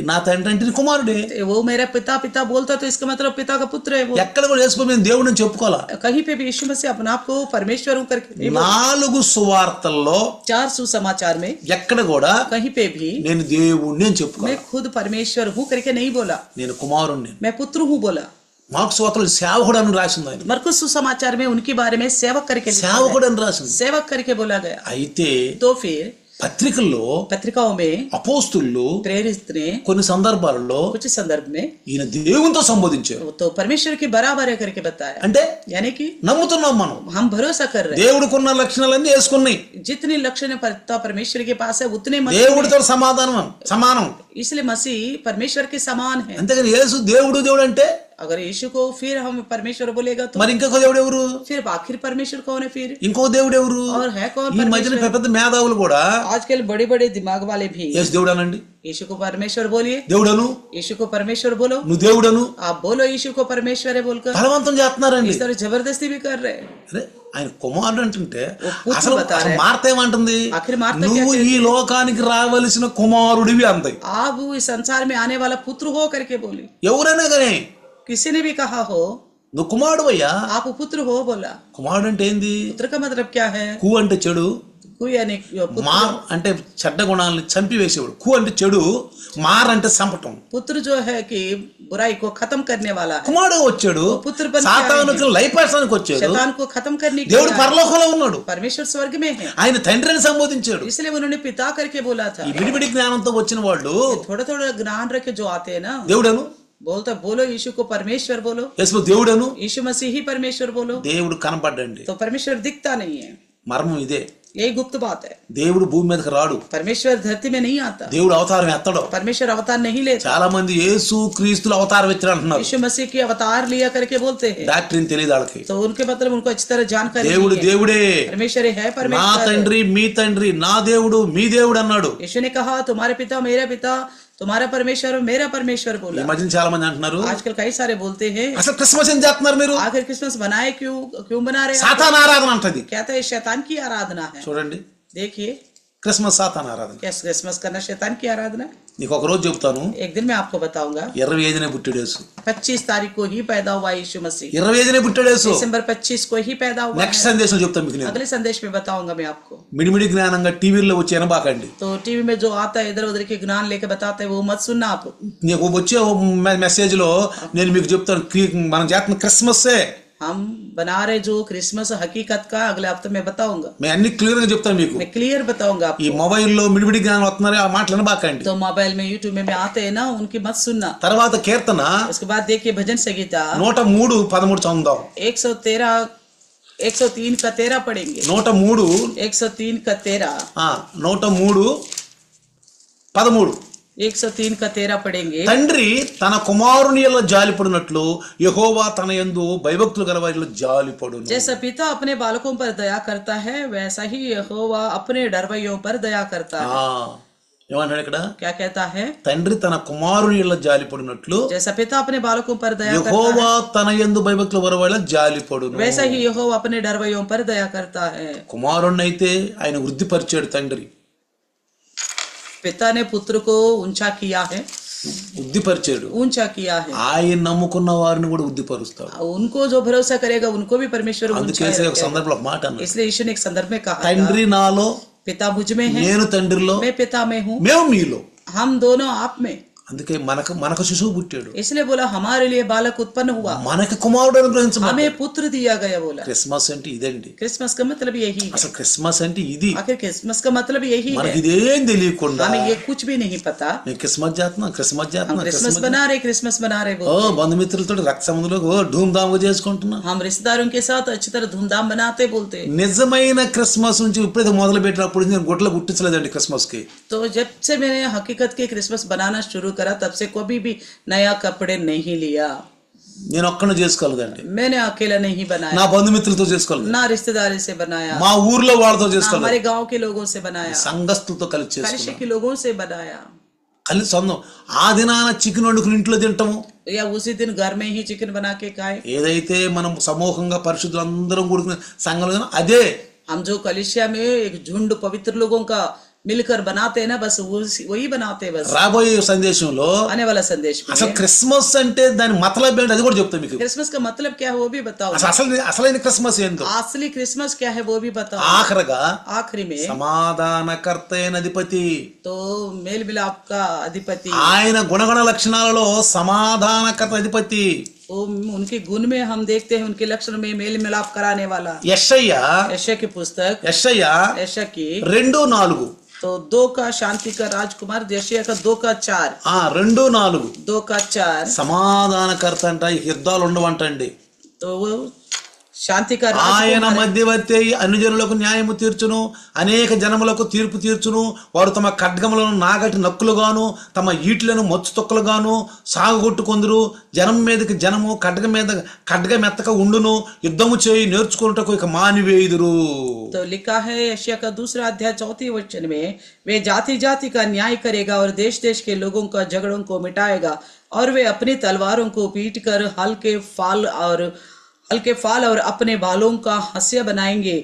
అంటే నీ కుమారుడే. वो मेरा पिता पिता बोलता तो इसका मतलब पिता का पुत्र है वो। ఎక్కడ కూడా యేసు ప్రభు దేవుడు అని చెప్పుకోవాలా. कहीं पे भी यीशु मसीह अपने आप को परमेश्वर हूं करके नहीं बोला। 4 సువార్తల్లో 4 सुसमाचार में ఎక్కడ కూడా कहीं पे भी నేను దేవుణ్ణి అని చెప్పుకోవాలి. मैं खुद परमेश्वर हूं करके नहीं बोला, నేను కుమారుణ్ణి. मैं पुत्र हूं बोला। మార్కు సువార్తలో సేవకుడు అని రాసింది ఆయన. मरकुस सुसमाचार में उनके बारे में सेवक करके लिखा है। సేవకుడు అని రాసింది. सेवक करके बोला गया। అయితే तो फिर పత్రికల్లో पत्रिकाओं में అపోస్తులు प्रेरित ने కొన్ని సందర్భాలలో कुछ संदर्भ में ఈయన దేవునితో సంబోధించారు. तो परमेश्वर की बराबर है करके बताया, అంటే यानी कि నమ్ముతున్నాం మనం हम भरोसा कर रहे దేవుడికున్న లక్షణాలన్నీ వేసుకున్నాయి. हैं जितनी लक्षण परमेश्वर के पास है उतने मसीह దేవుడితో సమానం. इसलिए मसीह परमेश्वर के समान है। అంతేగాని యేసు దేవుడు అంటే अगर यीशु को फिर हम परमेश्वर बोलेगा तो మరి ఇంకొక దేవుడు ఎవరు? फिर आखिर परमेश्वर कौन है? फिर ఇంకో దేవుడు ఎవరు? और है कौन ఈ మధ్యన परमेश्वर? పెద్ద మేధావులు కూడా आजकल बड़े बड़े दिमाग वाले भी యేసు దేవుడు అనండి, यीशु को परमेश्वर बोलिए, దేవుడను, यीशु को परमेश्वर बोलो, నువ్వు దేవుడను आप बोलो यीशु को परमेश्वर है बोलकर బలవంతం చేస్తున్నారండి. इस तरह जबरदस्ती भी कर रहे हैं। అరే ఆయన కుమారుడు అంటుంటే ఓ పుత్రుడు అసలు బతారే. మార్త ఏమంటుంది? ఆఖరి మార్త నువ్వు क्या ఈ లోకానికి రావలసిన కుమారుడివి అంది. आप इस संसार में आने वाला पुत्र हो करके बोली। ఎవరైనా కానీ किसी ने भी कहा हो నువ్వు కుమారుడు అయ్యా. आप पुत्र हो बोला। కుమారుడు అంటే ఏంది? पुत्र का मतलब क्या है? కు అంటే చెడు, कोई यानी पुत्र, మార్ అంటే చెడ్డ గుణాలను చంపివేసేవాడు, కు అంటే చెడు, మార్ అంటే సంపటం. पुत्र जो है कि बुराई को खत्म करने वाला है। కుమారుడు వచ్చాడు పుత్ర బన్ సాతానుకు లైపర్సానికి వచ్చాడు. शैतान को खत्म करने के దేవుడు लिए పరలోకంలో ఉన్నాడు, परमेश्वर स्वर्ग में है, ఆయన తండ్రిని సంబోధించాడు. इसलिए उन्होंने पिता करके बोला था। ఈ విడివిడి జ్ఞానంతో వచ్చిన వాళ్ళు थोड़ा थोड़ा ज्ञान रखे जो आते हैं ना, దేవుడను, बोलता बोलो यीशु को परमेश्वर बोलो, యేసు దేవుడను, यीशु मसीह ही परमेश्वर बोलो, దేవుడు కనపడ్డండి. तो परमेश्वर दिखता नहीं है। మర్మం ఇదే. यही गुप्त बात है। దేవుడు భూమి మీదకి రాడు, परमेश्वर धरती में नहीं आता, దేవుడు అవతారం ఎత్తడు. परमेश्वर अवतार नहीं लेता। చాలా మంది యేసు క్రీస్తులు అవతారం ఎత్తారు అంటున్నారు. यीशु मसीह की अवतार लिया करके बोलते हैं, డాక్టరీని తెలియదు వాళ్ళకి. तो उनके मतलब उनको अच्छी तरह जानकारी దేవుడు नहीं है। దేవుడే, परमेश्वर है నా परमेश्वर। తండ్రి మీ తండ్రి, నా దేవుడు మీ దేవుడు అన్నాడు. यीशु ने कहा तुम्हारे पिता मेरे पिता, तुम्हारा परमेश्वर और मेरा परमेश्वर ఈ बोला। మధ్యన చాలా మంది అంటున్నారు आजकल कई सारे बोलते हैं అసలు క్రిస్మస్ ఏం చేస్తున్నారు మీరు, आखिर क्रिसमस बनाए क्यों क्यों बना रहे हैं? సాతాన్ ఆరాధన అంటది. कहता है शैतान की आराधना है। చూడండి, देखिए క్రిస్మస్ సాతాన్ ఆరాధన. क्या क्रिसमस करना शैतान की आराधना है? నీకు ఒక రోజు చెప్తాను. एक दिन मैं आपको बताऊंगा। 25నే పుట్టాడు యేసు. 25 तारीख को ही पैदा हुआ यीशु मसीह। 25నే పుట్టాడు యేసు. दिसंबर 25 को ही पैदा हुआ నెక్స్ట్ है। సందేశం చెప్తాను మీకు నేను. अगले संदेश में बताऊंगा मैं आपको। మిడిమిడి జ్ఞానంగా టీవీలో వచ్చి వినబాకండి. तो टीवी में जो आता है इधर उधर के ज्ञान लेके बताते हैं वो मत सुनना आप। నీకు వచ్చే మెసేజ్ లో నేను మీకు చెప్తాను, మనం చేస్తున్న క్రిస్మస్సే. हम बना रहे जो क्रिसमस हकीकत का अगले हफ्ते में बताऊंगा। నేను అన్ని క్లియర్ గా చెప్తాను మీకు. मैं क्लियर बताऊंगा ఈ आपको। మొబైల్లో మిడిమిడి జ్ఞానం వస్తున్నారు, ఆ మాటలు వినబాకండి. तो मोबाइल में यूट्यूब में आते हैं ना, उनकी मत सुनना। తర్వాత కీర్తన उसके बाद देखिए भजन संगीता 103:13 చదువుదాం. 103 का 13 पढ़ेंगे। 103 103 का 13 103:13 103 का 13 पढ़ेंगे। తండ్రి తన కుమారుని యందు జాలిపడినట్లు యెహోవా తన యందు భయభక్తులు గల వారిలో జాలిపడును. जैसा पिता अपने बालकों पर दया करता है वैसा ही यहोवा अपने डरवैयों पर दया करता है। ఏమంటాడు ఇక్కడ? क्या कहता है? తండ్రి తన కుమారుని యందు జాలిపడినట్లు जैसा पिता अपने बालकों पर दया करता యెహోవా తన యందు భయభక్తులు గల వారిలో జాలిపడును. है वैसा ही यहोवा अपने डरवैयों पर दया करता है। కుమారుణ్ణి అయితే ఆయన వృద్ధిపరిచాడు తండ్రి. पिता ने पुत्र को ऊंचा किया है, వృద్ధిపరిచాడు. ऊंचा किया है। ఆయన నమ్ముకున్న వారిని కూడా వృద్ధిపరుస్తాడు. उनको जो भरोसा करेगा उनको भी परमेश्वर ऊंचा అందుకే ఒక रखेगा। సందర్భంలో ఒక మాట అన్నాడు, इसलिए यीशु ने एक संदर्भ में कहा తండ్రి నాలో, पिता मुझ में है, నేను తండ్రిలో, मैं पिता में हूँ, మేము మీలో. हम दोनों आप में। అందుకే మనకు శిశువు పుట్టాడు, इसलिए बोला हमारे लिए बालक उत्पन्न हुआ, మనకి కుమారుడు అనుగ్రహించబడ్డాడు. हमें पुत्र दिया गया। बोला క్రిస్మస్ అంటే ఇదండి. क्रिसमस का मतलब यही है। అసలు క్రిస్మస్ అంటే ఇది. आखिर क्रिसमस का मतलब यही है। మనకి ఇదేం తెలియకుండా हमें ये कुछ भी नहीं पता। నేను క్రిస్మస్ చేస్తున్నా, క్రిస్మస్ हम చేస్తున్నా, क्रिसमस बना रहे ఓ बोलते। బంధుమిత్రులతో రక్త సంబంధంలో ధూమ్ ధామ్ చేసుకుంటున్నా. हम रिश्तेदारों के साथ अच्छी तरह धूमधाम बनाते बोलते। నిజమైన క్రిస్మస్ నుంచి ఇప్పుడైతే మొదలు పెట్టినప్పుడు నేను గుడ్ల గుట్టించలేదండి క్రిస్మస్ కి. तो जब से मैंने हकीकत के क्रिसमस बनाना शुरू करा तब से कभी भी नया कपड़े नहीं लिया। నేను ఒక్కనే చేసుకోలేదండి, मैंने अकेला नहीं बनाया, నా బంధుమిత్రులతో చేసుకోలేదు, ना रिश्तेदारी से बनाया, మా ఊర్లో వాళ్ళతో ना చేసుకోలేదు, हमारे गांव के लोगों से बनाया, సంఘస్థులతో కలిసి कलिशे చేసుకున్నాను. के लोगों से बनाया। కలిసి సొంతం ఆ దినాన చికెన్ వండుకుని ఇంట్లో తింటాము. या उसी दिन घर में ही चिकन बना के खाए। ఏదైతే మనం సమూహంగా పరిశుద్ధులందరం కూడుకునే సంఘంలో అదే. हम जो कलिसिया में एक झुंड पवित्र लोगों का मिलकर बनाते हैं ना, बस वही बनाते हैं। बस రాబోయే సందేశంలో आने वाला संदेश में అసలు క్రిస్మస్ అంటే దాని మతలబ్ ఏంటి అది కూడా చెప్తాను మీకు. क्रिसमस का मतलब क्या है वो भी बताओ। అసలైన క్రిస్మస్ ఏందో असली क्रिसमस क्या है वो भी बताओ। ఆఖరగా आखिरी में సమాధానకర్త అయిన అధిపతి, तो मेल मिलाप का अधिपति, ఆయన గుణగణ లక్షణాలలో సమాధానకర్త అధిపతి. वो उनके गुण में हम देखते हैं, उनके लक्षण में मेल मिलाप कराने वाला। యెషయా यशाया की पुस्तक, యెషయా यशाया की 2:4 तो 2 का शांति का राजकुमार, यशाया का 2 का 4, 2:4 2 का 4। సమాధానకర్త అంట, ఈ యుద్ధాలు ఉండవంటండి. तो वो శాంతి का ఆయన राजकुमार है। మధ్యవర్తి అయి అన్ని జనులకు న్యాయము తీర్చును, అనేక జనములకు తీర్పు తీర్చును. వారు తమ ఖడ్గములను నాగటి నక్కులుగాను తమ ఈట్లను మచ్చు తొక్కలుగాను సాగుగొట్టుకొందురు. జనం మీదకి జనము ఖడ్గ మెత్తక ఉండును. యుద్ధము చేయి నేర్చుకున్నటకు ఇక మానివేయుదురు. तो लिखा है यशाया का 2 अध्याय 4 वचन में, वे जाति जाति का न्याय करेगा और देश देश के लोगों का झगड़ों को मिटाएगा, और वे अपनी तलवारों को पीट कर हल्के फाल और अपने बालों का हंसिया बनाएंगे।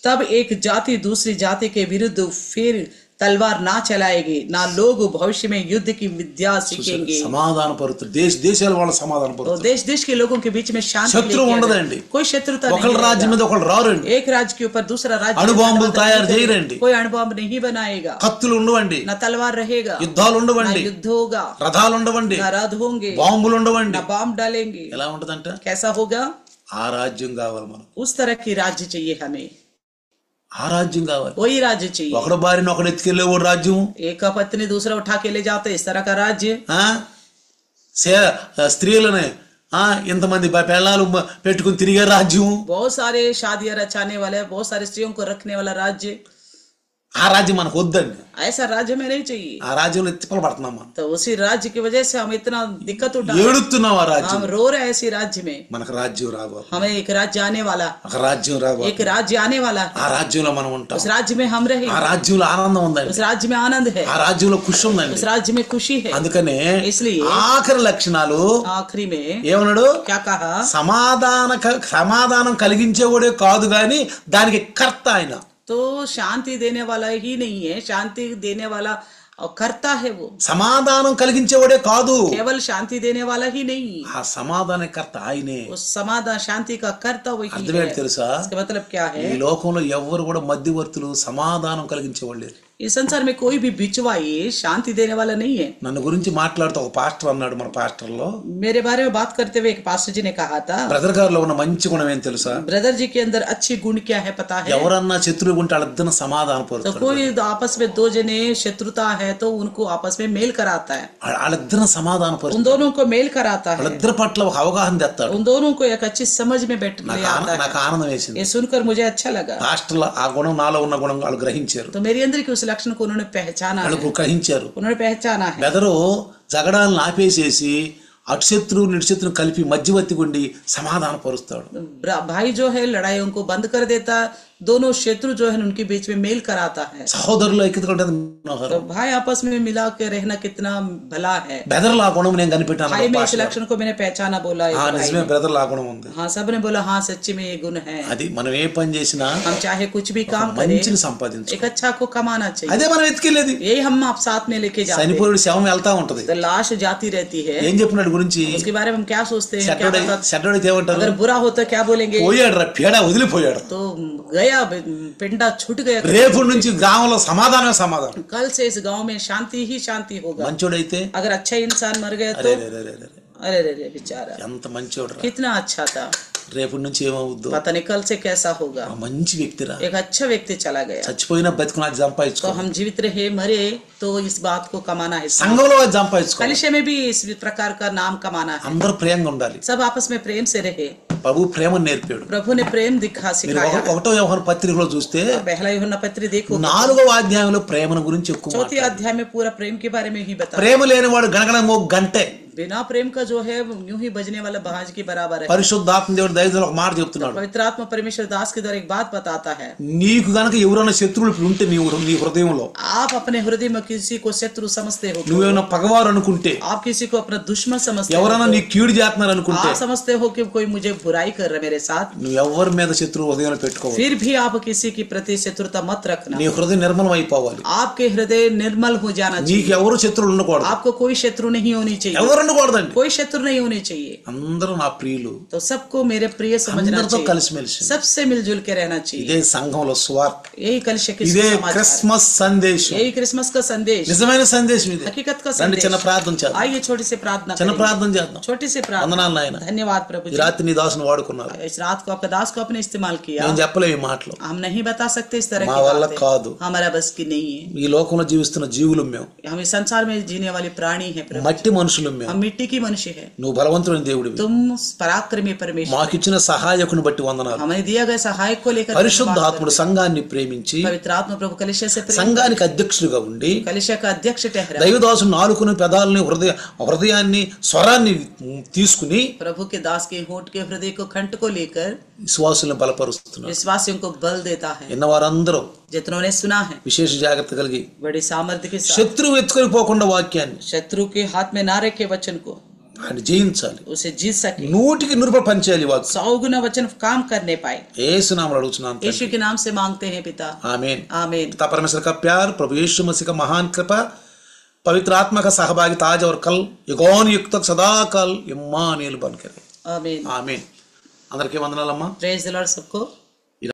तब एक जाति दूसरी जाति के विरुद्ध फिर तलवार ना चलाएगी, ना लोग भविष्य में युद्ध की विद्या सीखेंगे। సమాధాన పరుతులు, దేశాల వాళ్ళ సమాధాన तो పరుతులు. देश देश के लोगों के बीच में शांति శత్రువు लेके ఉండదండి. आएगा। कोई शत्रुता ఒకళ్ళ नहीं రాజ్యం మీద रहेगा। ఒకళ్ళు రారండి. एक राज्य के ऊपर दूसरा राज्य అణుబాంబులు नहीं తయారు करेगा। చేయరండి. कोई अणुबॉम्ब नहीं बनाएगा, కత్తులు ఉండవండి, ना तलवार रहेगा, యుద్ధాలు ना ఉండవండి, युद्ध होगा, రథాలు ఉండవండి, ना रथ होंगे, బాంబులు ఉండవండి. ना बॉम्ब डालेंगे। ఎలా ఉంటదంట? कैसा होगा? ఆ రాజ్యం కావాలి మనకు, उस तरह की राज्य चाहिए हमें, ఆ రాజ్యం కావాలి. वही राज्य चाहिए। ఒకడు భార్యను ఒకడు ఎత్తుకెళ్ళే ఓ రాజ్యం, एक का पत्नी दूसरा उठा के ले जाते, इस तरह का राज्य। స్త్రీలని ఇంతమంది పెళ్ళాలు పెట్టుకుని తిరిగే రాజ్యం. बहुत सारे शादियां रचाने वाले, बहुत सारे स्त्रियों को रखने वाला राज्य। ఆ రాజ్యం మనకు వద్దండి. ऐसा राज्य में नहीं चाहिए। ఆ రాజ్యంలో తిప్పలు పడుతున్నాం మనం, तो उसी राज्य की वजह से हम इतना दिक्कत उठा, ఏడుతున్నాం. ఆ రాజ్యం हम रो रहे हैं इसी राज्य में। మనకు రాజ్యం రావాలి, हमें एक राज्य आने वाला, ఒక రాజ్యం రావాలి. एक राज्य आने वाला ఆ రాజ్యంలో మనం ఉంటాం. उस राज्य में हम रहे, ఆ రాజ్యంలో ఆనందం ఉందండి, उस राज्य में आनंद है, ఆ రాజ్యంలో ఖుషి ఉందండి. उस राज्य में खुशी है। అందుకనే इसलिए ఆఖరి లక్షణాలు आखिरी में ఏమన్నాడు? क्या कहा? సమాధానం కలిగించేవాడే కాదు గాని దానికి కర్త ఆయన. तो शांति देने वाला ही नहीं है, शांति देने वाला और करता है वो। సమాధానం కలిగించేవాడే కాదు, केवल शांति देने वाला ही नहीं, ఆ సమాధాన కర్త ఆయనే. उस समाधान शांति का करता वही అర్థమేంటి है। తెలుసా? इसका मतलब क्या है? ఈ లోకంలో ఎవ్వరు కూడా మధ్యవర్తులు సమాధానం కలిగించేవాళ్ళు లేరు. इस संसार में कोई भी बिचवाई शांति देने वाला नहीं है। నన్ను గురించి మాట్లాడుతూ ఒక పాస్టర్ అన్నాడు, మన పాస్టర్లో मेरे बारे में बात करते हुए एक पास्टर जी ने कहा था, బ్రదర్ గారిలో ఉన్న మంచి గుణం ఏం తెలుసా? ब्रदर जी के अंदर अच्छी गुण क्या है पता है? ఎవరన్నా శత్రువు ఉంటే వాళ్ళిద్దరిని సమాధానం तो పరుస్తాడు, कोई आपस में दो जने शत्रुता है तो उनको आपस में मेल कराता है, వాళ్ళిద్దరిని సమాధానం उन పరుస్తాడు, दोनों को मेल कराता है, వాళ్ళిద్దరి పట్ల ఒక అవగాహన తెస్తాడు. उन दोनों को एक अच्छी समझ में बैठ ले आता है। నాకు ఆనందం వేసింది. ये सुनकर मुझे अच्छा लगा। పాస్టర్ల ఆ గుణం నాలో ఉన్న గుణం వాళ్ళు గ్రహించారు, तो मेरे अंदर की उस लक्षण को उन्होंने पहचाना है, వాళ్ళు గ్రహించారు. उन्होंने पहचाना है। బెదరు జగడాలను ఆపేసేసి అటు శత్రువు నిడు శత్రువు కలిపి మధ్యవర్తి గుండి సమాధాన పరుస్తాడు. भाई जो है लड़ाइयों को बंद कर देता, दोनों शत्रु जो है उनके बीच में मेल कराता है। సహోదరులు ఐక్యత ఉండేది तो మనోహరం. भाई आपस में मिला के रहना कितना भला है। బెదర్లు ఆ గుణం నేను కనిపెట్టాను. भाई में इस लक्षण को मैंने पहचाना बोला एक भाई నిజమే ने। బ్రదర్లు ఆ గుణం ఉంది. हाँ सबने बोला हाँ सच्ची में ये गुण है। అది మనం ఏ పని చేసినా हम चाहे कुछ भी काम करें, మంచిని సంపాదించు, एक अच्छा को कमाना चाहिए। అదే మనం ఎత్తుకెళ్ళేది. यही हम आप साथ में लेके जाते हैं। చనిపోయిన శవం వెళ్తా ఉంటది. तो लाश जाती रहती है, ఏం చెప్పినాడు గురించి? उसके बारे में हम क्या सोचते हैं, क्या पता? చెడ్డోడికి ఏమంటారు? अगर बुरा हो तो क्या बोलेंगे? పోయాడు రా పేడ వదిలిపోయాడు. तो गया पिंडा छूट गया। రేపు నుంచి గ్రామంలో సమాధానమే సమాధానం. कल से इस गांव में शांति ही शांति होगा। మంచోడైతే अगर अच्छा इंसान मर गया అరే तो రే రే రే రే, अरे रे रे बेचारा ఎంత మంచోడు రా, कितना अच्छा था, రేపు నుంచి ఏమవుద్దు? पता नहीं कल से कैसा होगा। మంచి వ్యక్తిరా, एक अच्छा व्यक्ति चला गया। చచ్చిపోయినా బతుకున్నా అది तो సంపాదించుకో, हम जीवित रहे मरे तो इस बात को कमाना है। సంఘంలో అది సంపాదించుకో. कलिशे में भी इस प्रकार का नाम कमाना है। అందరూ ప్రేమగా ఉండాలి. सब आपस में प्रेम से रहे। ప్రభు ప్రేమను నేర్పాడు. प्रभु ने प्रेम दिखा మీరు सिखाया। ఒకటో యోహాను పత్రికలో చూస్తే पहला यूहन्ना पत्री देखो, 4వ అధ్యాయంలో ప్రేమను గురించి ఎక్కువ चौथी మాట్లాడాడు. अध्याय में पूरा प्रेम के बारे में ही बता। ప్రేమ లేనివాడు గణగణమో గంటే. बिना प्रेम का जो है यूं ही बजने वाला बाज के बराबर है। పరిశుద్ధాత్మ దేవుడు దైవజనులకు ఒక మాట చెప్తున్నాడు. पवित्र आत्मा परमेश्वर दास के द्वारा एक बात बताता है, నీకు గనక ఎవరైనా శత్రువులు ఉంటే నీ హృదయంలో आप अपने हृदय में किसी को शत्रु समझते हो, నువ్వేమైనా పగవారు అనుకుంటే, आप किसी को अपना दुश्मन समझते ఎవరైనా हो, నీ కీడు చేస్తున్నారు అనుకుంటే, आप समझते हो कि कोई मुझे बुराई कर रहा है मेरे साथ, నువ్వు ఎవరి మీద శత్రువు హృదయంలో పెట్టుకోవాలి. फिर भी आप किसी के प्रति शत्रुता मत रखना। నీ హృదయం నిర్మలం అయిపోవాలి. आपके हृदय निर्मल हो जाना నీకు चाहिए। ఎవరు శత్రువులు ఉండకూడదు. आपको कोई शत्रु नहीं होनी चाहिए, ఎవరు ఉండకూడదండి. कोई शत्रु नहीं होनी चाहिए। అందరూ నా ప్రియులు, तो सबको मेरे प्रिय समझना అందరితో चाहिए, కలిసిమెలిసి. सबसे मिलजुल के रहना चाहिए। ఇదే సంఘంలో స్వార్థ, यही कलिशा की ఇదే समाचार, క్రిస్మస్ సందేశం, यही क्रिसमस का संदेश, నిజమైన సందేశం ఇదే. हकीकत का రండి संदेश। చిన్న ప్రార్థన చేద్దాం. आइए छोटी सी प्रार्थना చిన్న करेंगे। ప్రార్థన చేద్దాం. छोटी सी प्रार्थना। వందనాలు నాయన, धन्यवाद प्रभु ఈ जी, రాత్రి నీ దాసుని వాడుకున్నారు. इस रात को आपका दास को आपने इस्तेमाल किया। నేను చెప్పలేవు ఈ మాటలు, हम नहीं बता सकते इस तरह మా की వల్ల बातें, కాదు. हमारा बस की नहीं है। ఈ లోకంలో జీవిస్తున్న జీవులు మేము, हम इस संसार में जीने वाले प्राणी हैं प्रभु, మట్టి మనుషులు మేము. हम मिट्टी की मनुष्य है। నువ్వు బలవంతుడైన దేవుడివి. तुम पराक्रमी परमेश्वर, మాకిచ్చిన సహాయకుని బట్టి వందనాలు. हमें दिया गया सहायक को लेकर పరిశుద్ధాత్ముడు సంఘాన్ని ప్రేమించి पवित्र आत्मा प्रभु कलिशा से प्रेम, సంఘానికి అధ్యక్షుడిగా ఉండి कलिशा का अध्यक्ष ठहरा, దైవదాసు నాలుకను పెదాలని హృదయాన్ని స్వరాన్ని తీసుకుని प्रभु के दास के होंठ के हृदय को कंठ को लेकर విశ్వాసులను బలపరుస్తున్నారు. विश्वासियों को बल देता है। ఎన్న వారందరూ जितनों ने सुना है విశేష జాగ్రత్త కలిగి बड़ी सामर्थ्य के साथ శత్రువు ఎత్తుకొని పోకుండా వాక్యాన్ని शत्रु के हाथ में ना रखे वचन को, ఆయన జయించాలి. उसे जीत सके, 100% పనిచేయాలి వాక్యం. 100 गुना वचन काम करने पाए। యేసు నామములో అడుగుచున్నాను తండ్రి. यीशु के नाम से मांगते हैं पिता, आमीन. आमीन। पिता परमेश्वर का प्यार, प्रभु यीशु मसीह का महान कृपा, पवित्र आत्मा का सहभागिता आज और कल युगोन युग तक सदा काल इम्मानुएल बनकर. आमीन। आमीन. అందరికీ వందనాలమ్మా. प्रेज द लॉर्ड सबको।